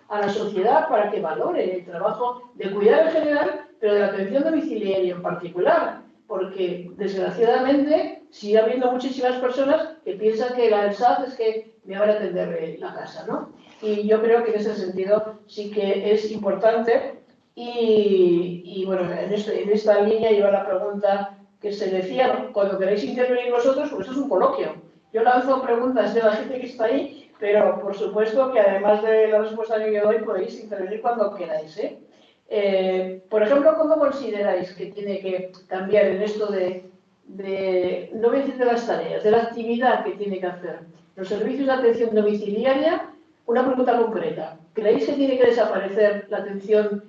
a la sociedad para que valore el trabajo de cuidar en general, pero de la atención domiciliaria en particular, porque desgraciadamente sigue habiendo muchísimas personas que piensan que la del SAD es que me van a atender la casa, ¿no? Y yo creo que en ese sentido sí que es importante y bueno, en esta línea iba la pregunta que se decía, cuando queréis intervenir vosotros, pues es un coloquio. Yo lanzo preguntas de la gente que está ahí, pero por supuesto que además de la respuesta que yo doy podéis intervenir cuando queráis, ¿eh? Por ejemplo, ¿cómo consideráis que tiene que cambiar en esto no voy a decir de las tareas, de la actividad que tiene que hacer los servicios de atención domiciliaria? Una pregunta concreta. ¿Creéis que tiene que desaparecer la atención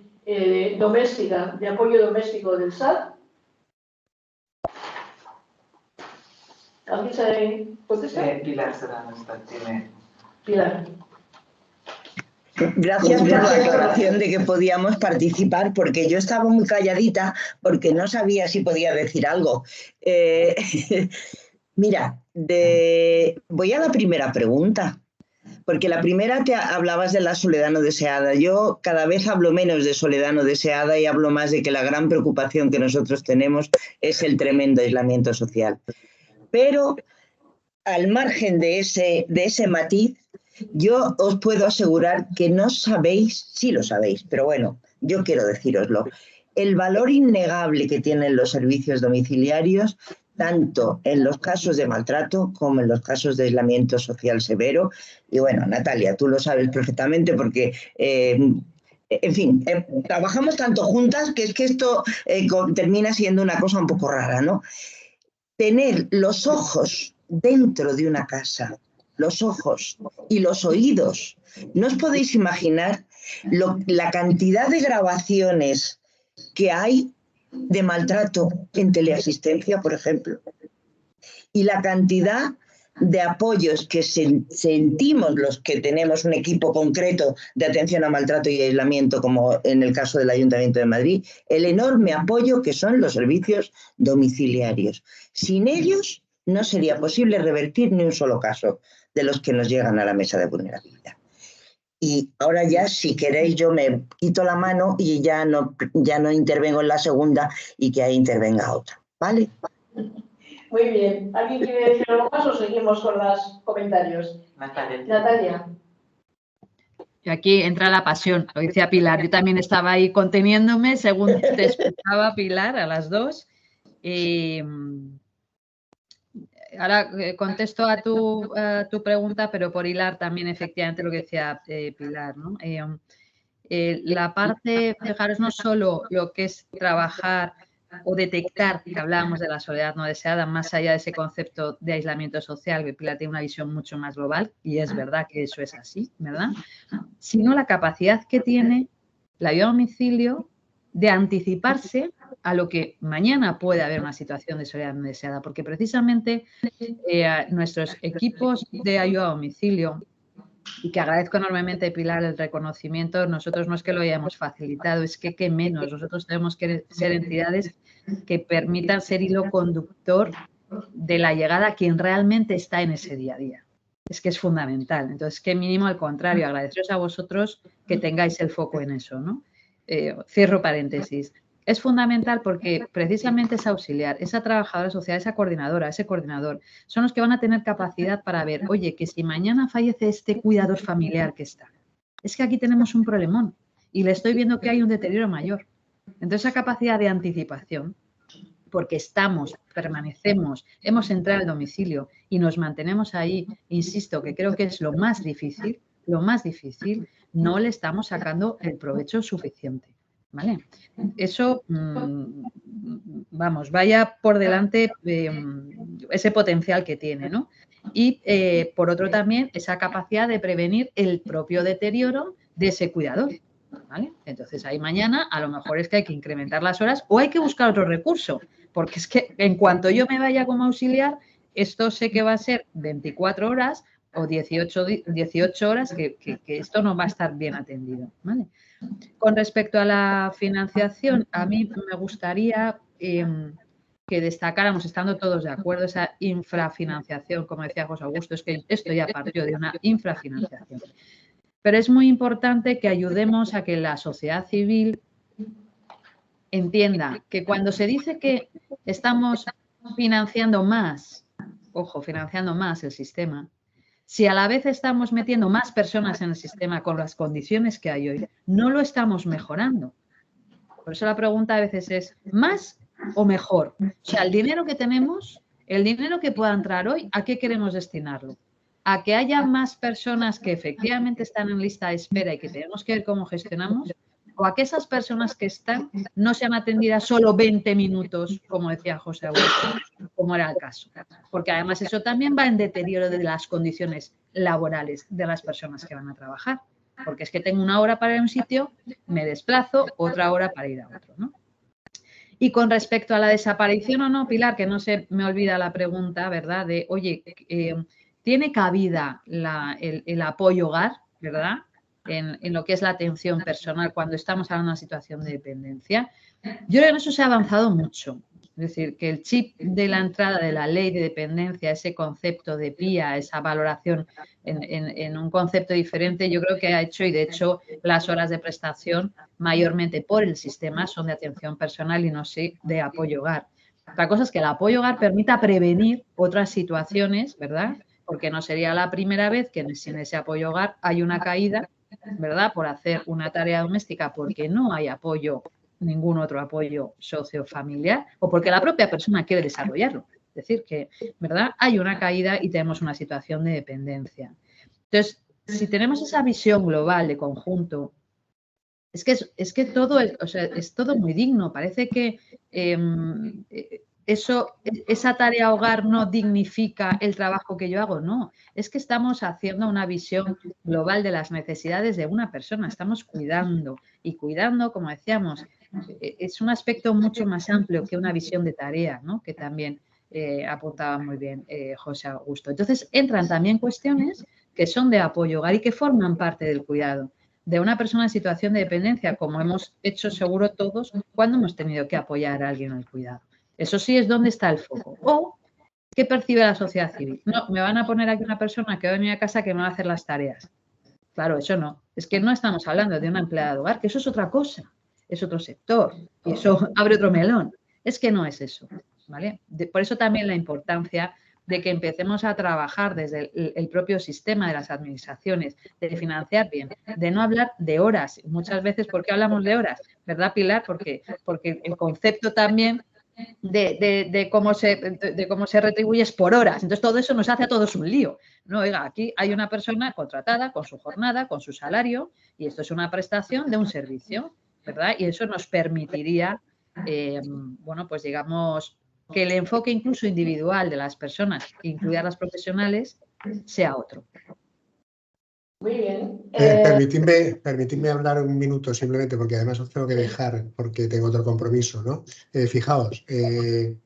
doméstica, de apoyo doméstico del SAD? ¿Alguien sabe contestar? Pilar Serrano tiene. Pilar. Gracias por la aclaración de que podíamos participar, porque yo estaba muy calladita porque no sabía si podía decir algo. Mira, voy a la primera pregunta, porque la primera te hablabas de la soledad no deseada. Yo cada vez hablo menos de soledad no deseada y hablo más de que la gran preocupación que nosotros tenemos es el tremendo aislamiento social. Pero al margen de ese matiz, yo os puedo asegurar que no sabéis, sí lo sabéis, pero bueno, yo quiero decíroslo, el valor innegable que tienen los servicios domiciliarios, tanto en los casos de maltrato como en los casos de aislamiento social severo. Y bueno, Natalia, tú lo sabes perfectamente porque, en fin, trabajamos tanto juntas que es que esto termina siendo una cosa un poco rara, ¿no? Tener los ojos dentro de una casa, los ojos y los oídos. No os podéis imaginar la cantidad de grabaciones que hay de maltrato en teleasistencia, por ejemplo, y la cantidad de apoyos que sentimos los que tenemos un equipo concreto de atención a maltrato y aislamiento, como en el caso del Ayuntamiento de Madrid, el enorme apoyo que son los servicios domiciliarios. Sin ellos no sería posible revertir ni un solo caso de los que nos llegan a la mesa de vulnerabilidad. Y ahora ya, si queréis, yo me quito la mano y ya no intervengo en la segunda y que ahí intervenga otra, ¿vale? Muy bien. ¿Alguien quiere decir algo más o seguimos con los comentarios? Natalia. Y aquí entra la pasión, lo decía Pilar. Yo también estaba ahí conteniéndome según te escuchaba, Pilar, a las dos. Ahora contesto a tu pregunta, pero por hilar también efectivamente lo que decía Pilar, ¿no? La parte, fijaros, no solo lo que es trabajar o detectar, que hablábamos de la soledad no deseada, más allá de ese concepto de aislamiento social, que Pilar tiene una visión mucho más global, y es verdad que eso es así, ¿verdad? Sino la capacidad que tiene la ayuda a domicilio de anticiparse a lo que mañana puede haber una situación de soledad no deseada, porque precisamente nuestros equipos de ayuda a domicilio, y que agradezco enormemente, Pilar, el reconocimiento, nosotros no es que lo hayamos facilitado, es que menos, nosotros tenemos que ser entidades que permitan ser hilo conductor de la llegada a quien realmente está en ese día a día. Es que es fundamental. Entonces, que mínimo al contrario, agradeceros a vosotros que tengáis el foco en eso, ¿no? Cierro paréntesis. Es fundamental porque precisamente esa auxiliar, esa trabajadora social, esa coordinadora, ese coordinador, son los que van a tener capacidad para ver, oye, que si mañana fallece este cuidador familiar que está, es que aquí tenemos un problemón y le estoy viendo que hay un deterioro mayor. Entonces, esa capacidad de anticipación, porque permanecemos, hemos entrado al domicilio y nos mantenemos ahí, insisto, que creo que es lo más difícil, no le estamos sacando el provecho suficiente. ¿vale? Eso, vamos, vaya por delante ese potencial que tiene, ¿no? Y por otro también esa capacidad de prevenir el propio deterioro de ese cuidador, ¿vale? Entonces ahí mañana a lo mejor es que hay que incrementar las horas o hay que buscar otro recurso, porque es que en cuanto yo me vaya como auxiliar, esto sé que va a ser 24 horas o 18 horas que esto no va a estar bien atendido, ¿vale? Con respecto a la financiación, a mí me gustaría que destacáramos, estando todos de acuerdo, esa infrafinanciación, como decía José Augusto, es que esto ya partió de una infrafinanciación. Pero es muy importante que ayudemos a que la sociedad civil entienda que cuando se dice que estamos financiando más, ojo, financiando más el sistema, si a la vez estamos metiendo más personas en el sistema con las condiciones que hay hoy, no lo estamos mejorando. Por eso la pregunta a veces es, ¿más o mejor? O sea, el dinero que tenemos, el dinero que pueda entrar hoy, ¿a qué queremos destinarlo? ¿A que haya más personas que efectivamente están en lista de espera y que tenemos que ver cómo gestionamos? ¿O a que esas personas que están no sean atendidas solo 20 minutos, como decía José Augusto, como era el caso? Porque además eso también va en deterioro de las condiciones laborales de las personas que van a trabajar. Porque es que tengo una hora para ir a un sitio, me desplazo, otra hora para ir a otro, ¿no? Y con respecto a la desaparición o no, Pilar, que no se me olvida la pregunta, ¿verdad? De, oye, ¿tiene cabida el apoyo hogar, ¿verdad? En lo que es la atención personal cuando estamos hablando de una situación de dependencia. Yo creo que en eso se ha avanzado mucho. Es decir, que el chip de la entrada de la ley de dependencia, ese concepto de PIA, esa valoración en un concepto diferente, yo creo que ha hecho, y de hecho las horas de prestación mayormente por el sistema son de atención personal y no sé de apoyo hogar. Otra cosa es que el apoyo hogar permita prevenir otras situaciones, ¿verdad? Porque no sería la primera vez que en ese apoyo hogar hay una caída, ¿verdad? Por hacer una tarea doméstica porque no hay apoyo, ningún otro apoyo sociofamiliar o porque la propia persona quiere desarrollarlo. Es decir, que, ¿verdad? Hay una caída y tenemos una situación de dependencia. Entonces, si tenemos esa visión global de conjunto, es que todo es todo muy digno. Parece que esa tarea hogar no dignifica el trabajo que yo hago. No, es que estamos haciendo una visión global de las necesidades de una persona. Estamos cuidando y cuidando, como decíamos, es un aspecto mucho más amplio que una visión de tarea, ¿no? Que también apuntaba muy bien José Augusto. Entonces, entran también cuestiones que son de apoyo hogar y que forman parte del cuidado de una persona en situación de dependencia, como hemos hecho seguro todos cuando hemos tenido que apoyar a alguien en el cuidado. Eso sí es donde está el foco. O, ¿qué percibe la sociedad civil? No, me van a poner aquí una persona que va a venir a casa que me va a hacer las tareas. Claro, eso no. Es que no estamos hablando de una empleada de hogar, que eso es otra cosa, es otro sector y eso abre otro melón. Es que no es eso, ¿vale? Por eso también la importancia de que empecemos a trabajar desde el propio sistema de las administraciones, de financiar bien, de no hablar de horas. Muchas veces, ¿por qué hablamos de horas? ¿Verdad, Pilar? Porque el concepto también de cómo se retribuye es por horas. Entonces, todo eso nos hace a todos un lío. No, oiga, aquí hay una persona contratada con su jornada, con su salario, y esto es una prestación de un servicio, ¿verdad? Y eso nos permitiría, bueno, pues digamos, que el enfoque incluso individual de las personas, incluidas las profesionales, sea otro. Muy bien. Permitidme hablar un minuto simplemente, porque además os tengo que dejar porque tengo otro compromiso, ¿no? Fijaos, es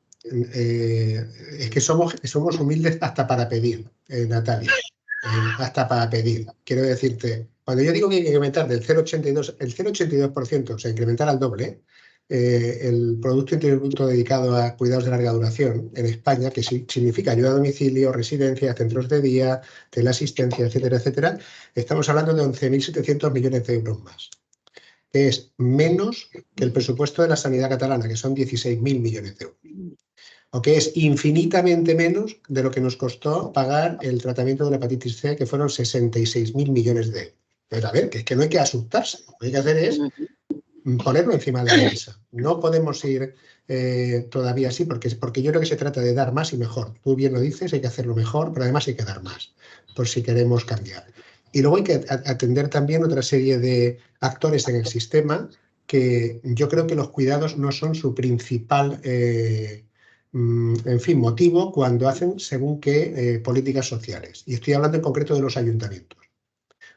que somos humildes hasta para pedir, Natalia, hasta para pedir. Quiero decirte, cuando yo digo que hay que incrementar del 0,82%, o sea, incrementar al doble, el Producto Interior Bruto dedicado a cuidados de larga duración en España, que significa ayuda a domicilio, residencia, centros de día, teleasistencia, etcétera, etcétera, estamos hablando de 11.700 millones de euros más, que es menos que el presupuesto de la sanidad catalana, que son 16.000 millones de euros. O que es infinitamente menos de lo que nos costó pagar el tratamiento de la hepatitis C, que fueron 66.000 millones de euros. Pero a ver, que es que no hay que asustarse, lo que hay que hacer es ponerlo encima de la mesa. No podemos ir todavía así, porque yo creo que se trata de dar más y mejor. Tú bien lo dices, hay que hacerlo mejor, pero además hay que dar más, por si queremos cambiar. Y luego hay que atender también otra serie de actores en el sistema que yo creo que los cuidados no son su principal en fin, motivo cuando hacen según qué políticas sociales. Y estoy hablando en concreto de los ayuntamientos.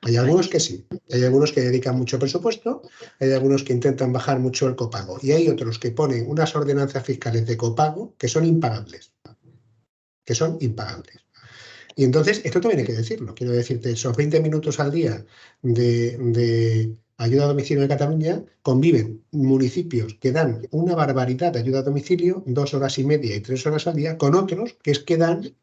Hay algunos que sí, hay algunos que dedican mucho presupuesto, hay algunos que intentan bajar mucho el copago y hay otros que ponen unas ordenanzas fiscales de copago que son impagables. Y entonces, esto también hay que decirlo. Quiero decirte, esos 20 minutos al día de ayuda a domicilio en Cataluña, conviven municipios que dan una barbaridad de ayuda a domicilio, 2 horas y media y 3 horas al día, con otros que es que dan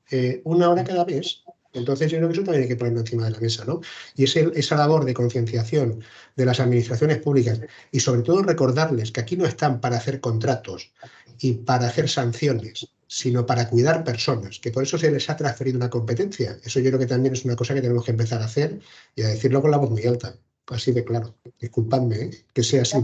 1 hora cada mes. Entonces yo creo que eso también hay que ponerlo encima de la mesa, ¿no? Y esa labor de concienciación de las administraciones públicas y sobre todo recordarles que aquí no están para hacer contratos y para hacer sanciones, sino para cuidar personas, que por eso se les ha transferido una competencia. Eso yo creo que también es una cosa que tenemos que empezar a hacer y a decirlo con la voz muy alta, así de claro. Disculpadme, que sea así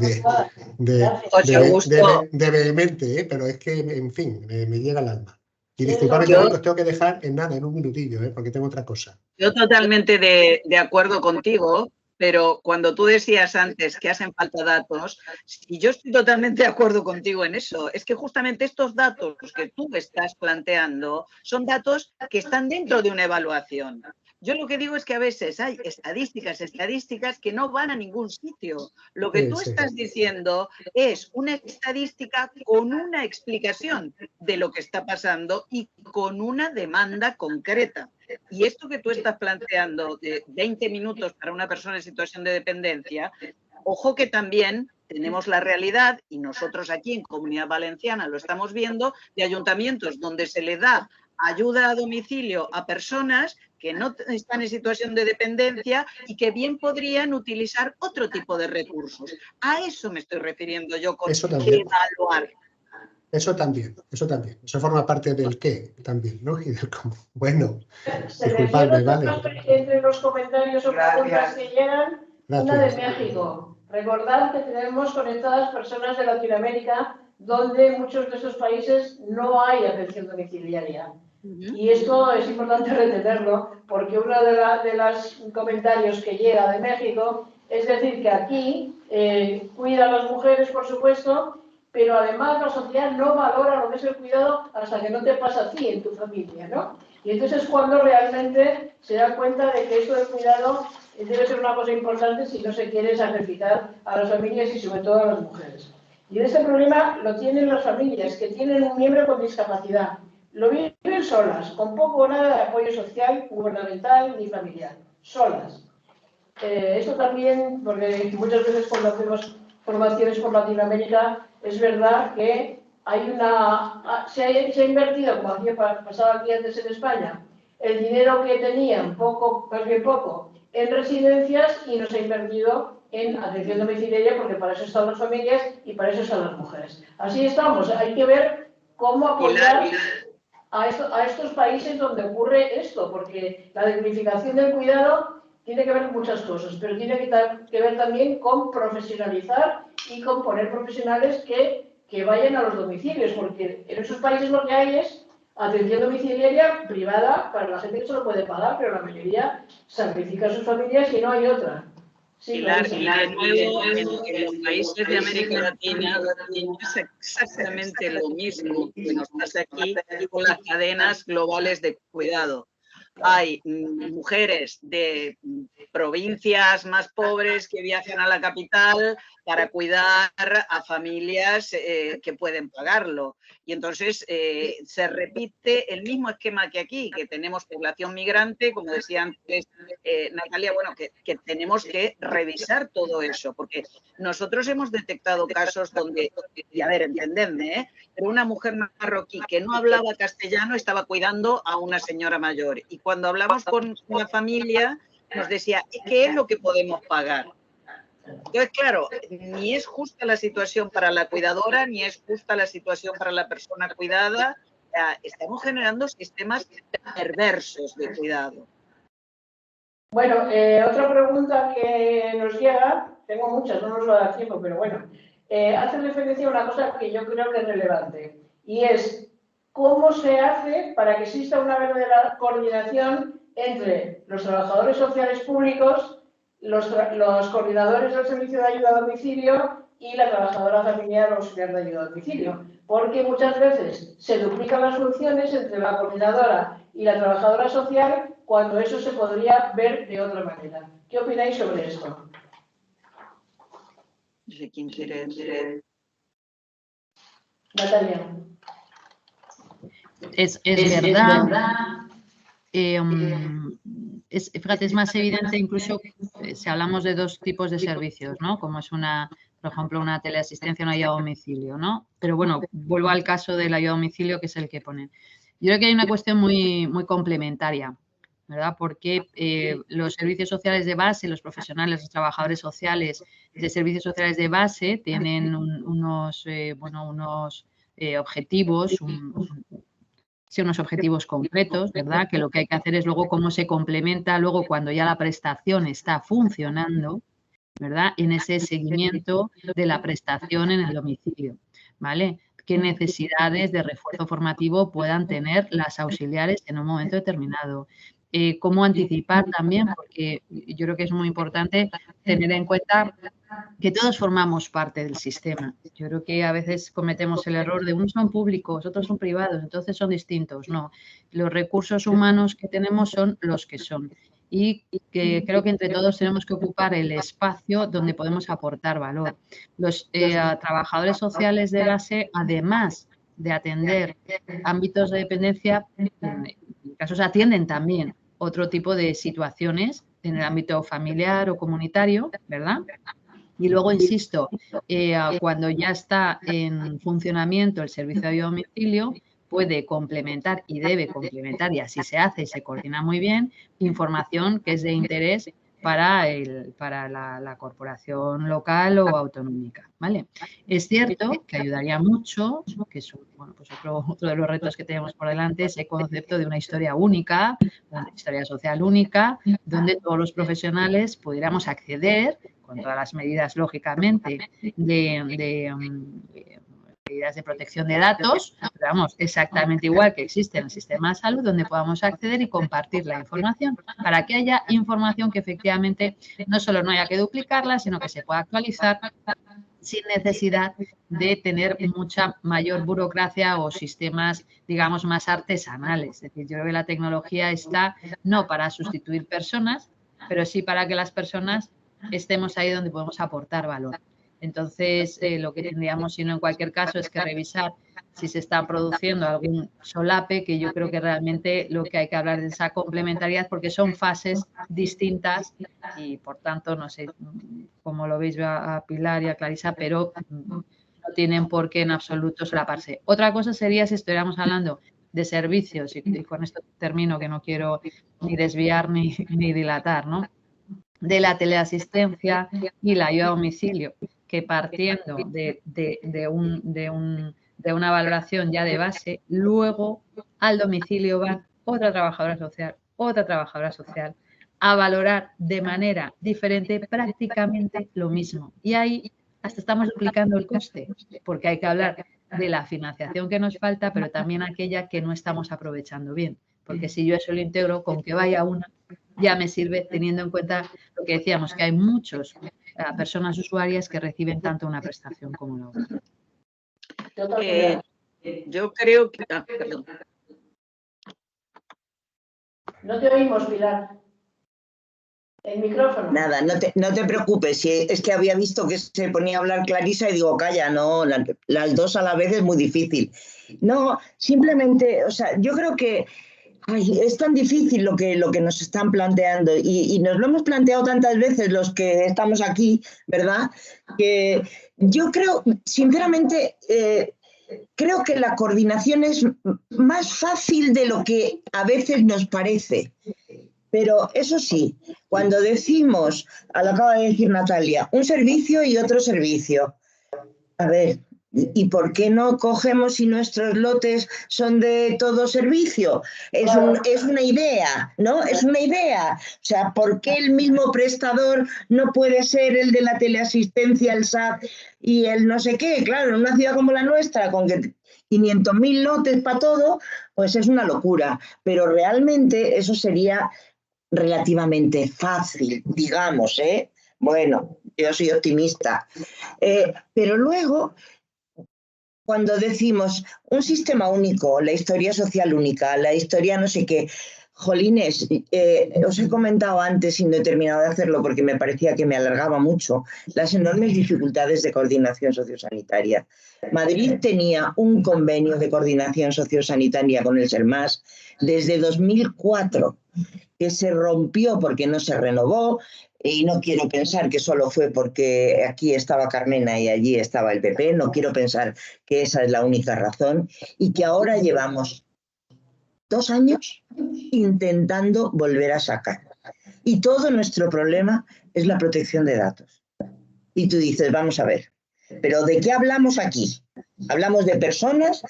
de vehemente, pero es que, en fin, me llega al alma. Y disculpadme también que os tengo que dejar en nada, en un minutillo, porque tengo otra cosa. Yo totalmente de acuerdo contigo, pero cuando tú decías antes que hacen falta datos, y yo estoy totalmente de acuerdo contigo en eso, es que justamente estos datos que tú estás planteando son datos que están dentro de una evaluación. Yo lo que digo es que a veces hay estadísticas que no van a ningún sitio. Lo que tú estás diciendo es una estadística con una explicación de lo que está pasando y con una demanda concreta. Y esto que tú estás planteando de 20 minutos para una persona en situación de dependencia, ojo que también tenemos la realidad, y nosotros aquí en Comunidad Valenciana lo estamos viendo, de ayuntamientos donde se le da ayuda a domicilio a personas que no están en situación de dependencia y que bien podrían utilizar otro tipo de recursos. A eso me estoy refiriendo yo con evaluar. Eso también. Eso forma parte del qué también, ¿no? Y del cómo. Bueno, disculpadme, ¿vale? Entre los comentarios o preguntas que llegan, una de México. Recordad que tenemos conectadas personas de Latinoamérica donde en muchos de esos países no hay atención domiciliaria. Y esto es importante retenerlo porque uno de los comentarios que llega de México es decir que aquí cuidan a las mujeres, por supuesto, pero además la sociedad no valora lo que es el cuidado hasta que no te pasa a ti en tu familia, ¿no? Y entonces es cuando realmente se dan cuenta de que esto del cuidado debe ser una cosa importante si no se quiere sacrificar a las familias y sobre todo a las mujeres. Y ese problema lo tienen las familias que tienen un miembro con discapacidad. Lo viven solas, con poco o nada de apoyo social, gubernamental ni familiar. Solas. Esto también, porque muchas veces cuando hacemos formaciones por Latinoamérica, es verdad que hay se ha invertido, como pasaba aquí antes en España, el dinero que tenían, más bien poco, en residencias y no se ha invertido en atención domiciliaria porque para eso están las familias y para eso están las mujeres. Así estamos, hay que ver cómo apoyar a estos países donde ocurre esto, porque la dignificación del cuidado tiene que ver con muchas cosas, pero tiene que ver también con profesionalizar y con poner profesionales que vayan a los domicilios, porque en esos países lo que hay es atención domiciliaria privada para la gente que se lo puede pagar, pero la mayoría sacrifica a sus familias y no hay otra. Sí, Pilar, y de nuevo, en los países de América Latina es exactamente lo mismo que nos pasa aquí con las cadenas globales de cuidado. Hay mujeres de provincias más pobres que viajan a la capital para cuidar a familias que pueden pagarlo. Y entonces se repite el mismo esquema que aquí, que tenemos población migrante, como decía antes Natalia, bueno, que tenemos que revisar todo eso, porque nosotros hemos detectado casos donde, y a ver, entendedme, pero una mujer marroquí que no hablaba castellano estaba cuidando a una señora mayor. Y cuando hablamos con la familia, nos decía, ¿qué es lo que podemos pagar? Entonces, claro, ni es justa la situación para la cuidadora, ni es justa la situación para la persona cuidada. Estamos generando sistemas perversos de cuidado. Bueno, otra pregunta que nos llega, tengo muchas, no nos va a dar tiempo, pero bueno, hace referencia a una cosa que yo creo que es relevante, y es cómo se hace para que exista una verdadera coordinación entre los trabajadores sociales públicos, los coordinadores del servicio de ayuda a domicilio y la trabajadora familiar o auxiliar de ayuda a domicilio, porque muchas veces se duplican las funciones entre la coordinadora y la trabajadora social cuando eso se podría ver de otra manera. ¿Qué opináis sobre esto? No sé quién quiere. Natalia. Es verdad. Fíjate, es más evidente incluso si hablamos de dos tipos de servicios, ¿no? Como es por ejemplo, una teleasistencia, una ayuda a domicilio, ¿no? Pero bueno, vuelvo al caso de la ayuda a domicilio, que es el que ponen. Yo creo que hay una cuestión muy, muy complementaria, ¿verdad? Porque los servicios sociales de base, los profesionales, los trabajadores sociales de servicios sociales de base tienen unos objetivos, unos objetivos concretos, ¿verdad? Que lo que hay que hacer es luego cómo se complementa luego cuando ya la prestación está funcionando, ¿verdad? En ese seguimiento de la prestación en el domicilio, ¿vale? Qué necesidades de refuerzo formativo puedan tener las auxiliares en un momento determinado. Cómo anticipar también, porque yo creo que es muy importante tener en cuenta que todos formamos parte del sistema. Yo creo que a veces cometemos el error de unos son públicos, otros son privados, entonces son distintos. No, los recursos humanos que tenemos son los que son. Y que creo que entre todos tenemos que ocupar el espacio donde podemos aportar valor. Los trabajadores sociales de base, además de atender ámbitos de dependencia, en casos atienden también otro tipo de situaciones en el ámbito familiar o comunitario, ¿verdad? Y luego, insisto, cuando ya está en funcionamiento el servicio de ayuda a domicilio, puede complementar y debe complementar, y así se hace y se coordina muy bien, información que es de interés para la corporación local o autonómica, ¿vale? Es cierto que ayudaría mucho, que es pues otro de los retos que tenemos por delante, ese concepto de una historia única, una historia social única, donde todos los profesionales pudiéramos acceder con todas las medidas, lógicamente, medidas de protección de datos, pero vamos, exactamente igual que existe en el sistema de salud, donde podamos acceder y compartir la información para que haya información que efectivamente no solo no haya que duplicarla, sino que se pueda actualizar sin necesidad de tener mucha mayor burocracia o sistemas, digamos, más artesanales. Es decir, yo creo que la tecnología está no para sustituir personas, pero sí para que las personas estemos ahí donde podemos aportar valor. Entonces, lo que tendríamos, si no en cualquier caso, es que revisar si se está produciendo algún solape, que yo creo que realmente lo que hay que hablar es de esa complementariedad, porque son fases distintas y, por tanto, no sé cómo lo veis a Pilar y a Clarisa, pero no tienen por qué en absoluto solaparse. Otra cosa sería si estuviéramos hablando de servicios, y con esto termino, que no quiero ni desviar ni dilatar, ¿no? De la teleasistencia y la ayuda a domicilio, que partiendo de una valoración ya de base, luego al domicilio va otra trabajadora social a valorar de manera diferente prácticamente lo mismo. Y ahí hasta estamos duplicando el coste, porque hay que hablar de la financiación que nos falta, pero también aquella que no estamos aprovechando bien. Porque si yo eso lo integro, con que vaya una, ya me sirve, teniendo en cuenta lo que decíamos, que hay muchas personas usuarias que reciben tanto una prestación como la otra. Yo creo que... perdón. No te oímos, Pilar. El micrófono. Nada, no te preocupes. Si es que había visto que se ponía a hablar Clarisa y digo, calla, no, las dos a la vez es muy difícil. No, simplemente, o sea, yo creo que es tan difícil lo que nos están planteando y nos lo hemos planteado tantas veces los que estamos aquí, ¿verdad? Que yo creo, sinceramente, creo que la coordinación es más fácil de lo que a veces nos parece. Pero eso sí, cuando decimos, lo acaba de decir Natalia, un servicio y otro servicio, a ver, ¿y por qué no cogemos si nuestros lotes son de todo servicio? Es una idea, ¿no? Es una idea. O sea, ¿por qué el mismo prestador no puede ser el de la teleasistencia, el SAT y el no sé qué? Claro, en una ciudad como la nuestra, con que 500.000 lotes para todo, pues es una locura. Pero realmente eso sería relativamente fácil, digamos, ¿eh? Bueno, yo soy optimista. Pero luego, cuando decimos un sistema único, la historia social única, la historia no sé qué, jolines, os he comentado antes y no he terminado de hacerlo porque me parecía que me alargaba mucho, las enormes dificultades de coordinación sociosanitaria. Madrid tenía un convenio de coordinación sociosanitaria con el SERMAS desde 2004, que se rompió porque no se renovó, y no quiero pensar que solo fue porque aquí estaba Carmena y allí estaba el PP, no quiero pensar que esa es la única razón, y que ahora llevamos 2 años intentando volver a sacar. Y todo nuestro problema es la protección de datos. Y tú dices, vamos a ver, ¿pero de qué hablamos aquí? ¿Hablamos de personas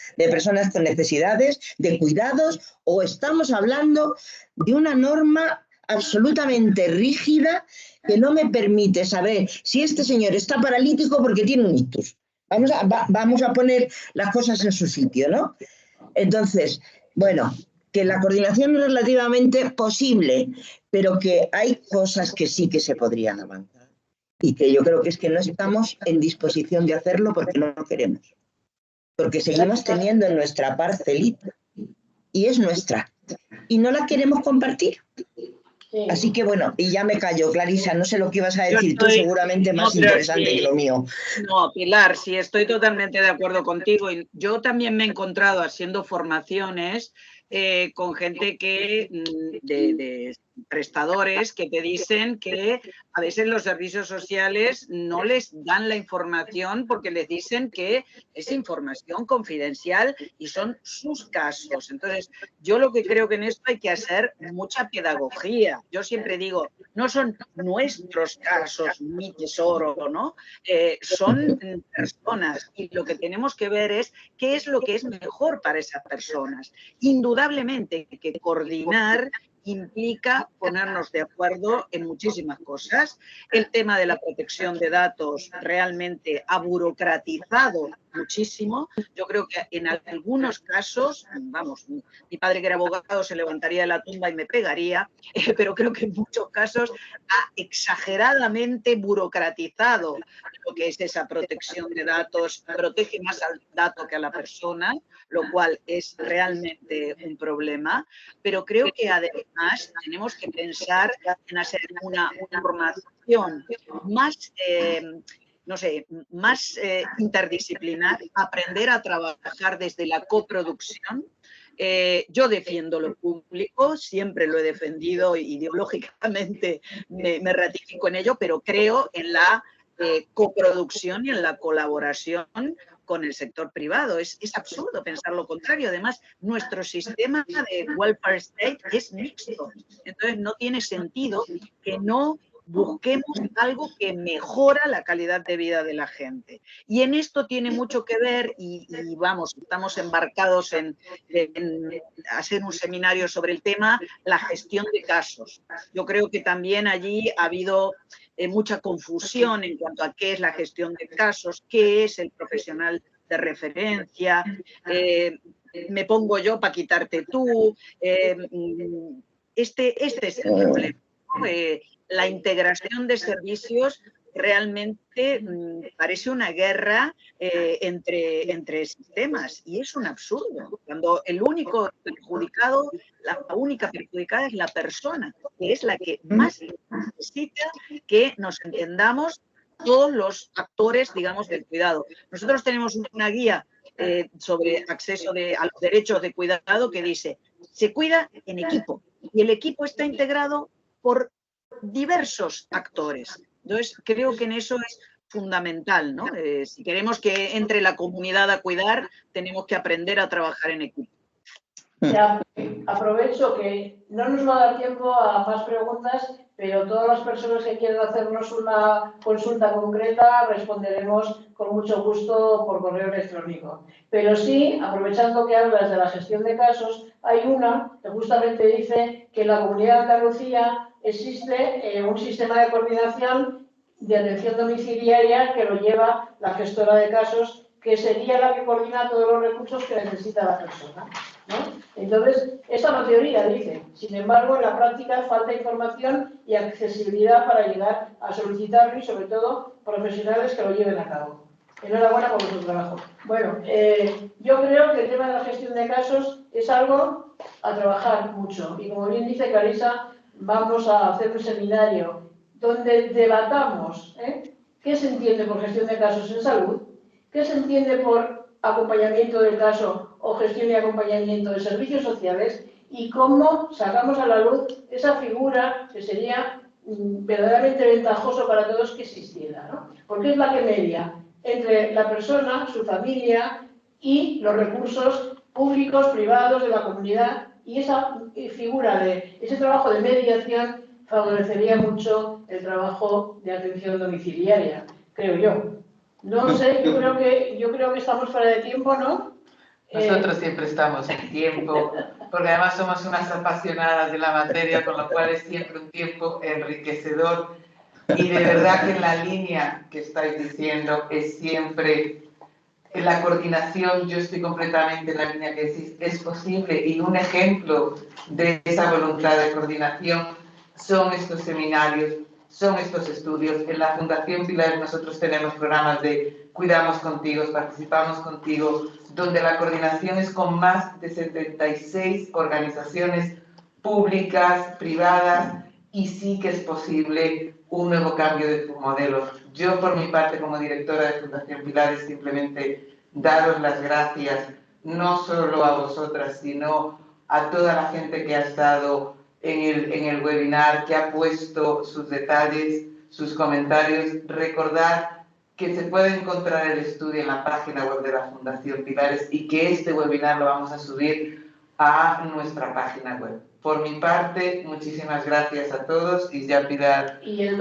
con necesidades, de cuidados, o estamos hablando de una norma absolutamente rígida que no me permite saber si este señor está paralítico porque tiene un ictus? Vamos a poner las cosas en su sitio, ¿no? Entonces, bueno, que la coordinación es relativamente posible, pero que hay cosas que sí que se podrían avanzar. Y que yo creo que es que no estamos en disposición de hacerlo porque no lo queremos. Porque seguimos teniendo nuestra parcelita y es nuestra. Y no la queremos compartir. Sí. Así que bueno, y ya me callo, Clarisa, no sé lo que ibas a decir tú, seguramente más interesante que lo mío. No, Pilar, sí, estoy totalmente de acuerdo contigo. Y yo también me he encontrado haciendo formaciones con gente que de prestadores que te dicen que a veces los servicios sociales no les dan la información porque les dicen que es información confidencial y son sus casos. Entonces, yo lo que creo que en esto hay que hacer mucha pedagogía. Yo siempre digo, no son nuestros casos, mi tesoro, ¿no? Son personas y lo que tenemos que ver es qué es lo que es mejor para esas personas. Indudablemente que coordinar implica ponernos de acuerdo en muchísimas cosas. El tema de la protección de datos realmente ha burocratizado muchísimo. Yo creo que en algunos casos, vamos, mi padre que era abogado se levantaría de la tumba y me pegaría, pero creo que en muchos casos ha exageradamente burocratizado lo que es esa protección de datos, protege más al dato que a la persona, lo cual es realmente un problema, pero creo que además tenemos que pensar en hacer una formación más, no sé, más interdisciplinar, aprender a trabajar desde la coproducción. Yo defiendo lo público, siempre lo he defendido, ideológicamente me ratifico en ello, pero creo en la coproducción y en la colaboración con el sector privado. Es absurdo pensar lo contrario. Además, nuestro sistema de welfare state es mixto. Entonces, no tiene sentido que no busquemos algo que mejora la calidad de vida de la gente. Y en esto tiene mucho que ver, y vamos, estamos embarcados en hacer un seminario sobre el tema, la gestión de casos. Yo creo que también allí ha habido mucha confusión en cuanto a qué es la gestión de casos, qué es el profesional de referencia, me pongo yo para quitarte tú. Este es el problema. La integración de servicios realmente parece una guerra entre sistemas y es un absurdo. Cuando el único perjudicado, la única perjudicada es la persona, que es la que más necesita que nos entendamos todos los actores, digamos, del cuidado. Nosotros tenemos una guía sobre acceso a los derechos de cuidado que dice, se cuida en equipo y el equipo está integrado por diversos actores. Entonces, creo que en eso es fundamental, ¿no? Si queremos que entre la comunidad a cuidar, tenemos que aprender a trabajar en equipo. Ya, aprovecho que no nos va a dar tiempo a más preguntas, pero todas las personas que quieran hacernos una consulta concreta responderemos con mucho gusto por correo electrónico. Pero sí, aprovechando que hablas de la gestión de casos, hay una que justamente dice que en la Comunidad de Andalucía existe un sistema de coordinación de atención domiciliaria que lo lleva la gestora de casos, que sería la que coordina todos los recursos que necesita la persona. ¿no? Entonces, esta es la teoría, dice. Sin embargo, en la práctica falta información y accesibilidad para llegar a solicitarlo y, sobre todo, profesionales que lo lleven a cabo. Enhorabuena por vuestro trabajo. Bueno, yo creo que el tema de la gestión de casos es algo a trabajar mucho. Y como bien dice Clarisa, vamos a hacer un seminario donde debatamos qué se entiende por gestión de casos en salud, qué se entiende por acompañamiento del caso o gestión y acompañamiento de servicios sociales y cómo sacamos a la luz esa figura que sería verdaderamente ventajoso para todos que existiera, ¿no? Porque es la que media entre la persona, su familia y los recursos públicos, privados, de la comunidad, y esa figura de ese trabajo de mediación favorecería mucho el trabajo de atención domiciliaria, creo yo. No sé, yo creo que estamos fuera de tiempo, ¿no? Nosotros siempre estamos en tiempo, porque además somos unas apasionadas de la materia, con lo cual es siempre un tiempo enriquecedor. Y de verdad que en la línea que estáis diciendo es siempre en la coordinación. Yo estoy completamente en la línea que decís, es posible, y un ejemplo de esa voluntad de coordinación son estos seminarios, son estos estudios. En la Fundación Pilar nosotros tenemos programas de Cuidamos Contigo, Participamos Contigo, donde la coordinación es con más de 76 organizaciones públicas, privadas, y sí que es posible un nuevo cambio de modelo. Yo, por mi parte, como directora de Fundación Pilares, simplemente daros las gracias, no solo a vosotras, sino a toda la gente que ha estado en el webinar, que ha puesto sus detalles, sus comentarios. Recordad que se puede encontrar el estudio en la página web de la Fundación Pilares y que este webinar lo vamos a subir a nuestra página web. Por mi parte, muchísimas gracias a todos y ya Pilar. Y el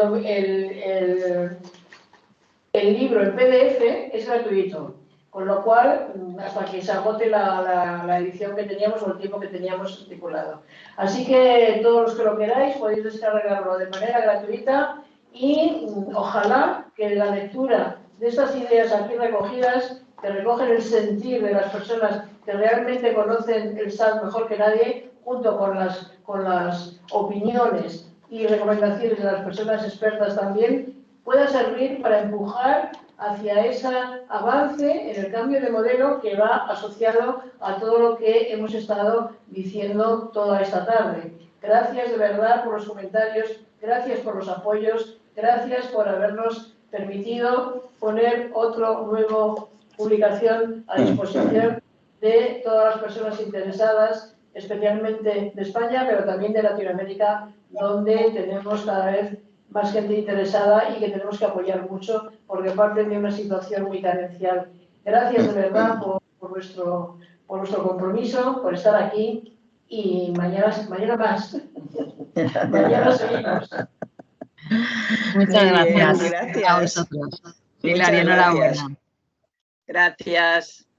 libro en PDF es gratuito, con lo cual, hasta que se agote la edición que teníamos o el tiempo que teníamos estipulado. Así que todos los que lo queráis podéis descargarlo de manera gratuita y ojalá que la lectura de estas ideas aquí recogidas, que recogen el sentir de las personas que realmente conocen el SAT mejor que nadie, junto con las opiniones y recomendaciones de las personas expertas también, pueda servir para empujar hacia ese avance en el cambio de modelo que va asociado a todo lo que hemos estado diciendo toda esta tarde. Gracias de verdad por los comentarios, gracias por los apoyos, gracias por habernos permitido poner otra nueva publicación a disposición de todas las personas interesadas, especialmente de España, pero también de Latinoamérica, donde tenemos cada vez más gente interesada y que tenemos que apoyar mucho porque parten de una situación muy carencial. Gracias de verdad por vuestro compromiso, por estar aquí y mañana más. Mañana seguimos. Muchas gracias. Gracias A vosotros. Pilar, Muchas enhorabuena. gracias. Gracias.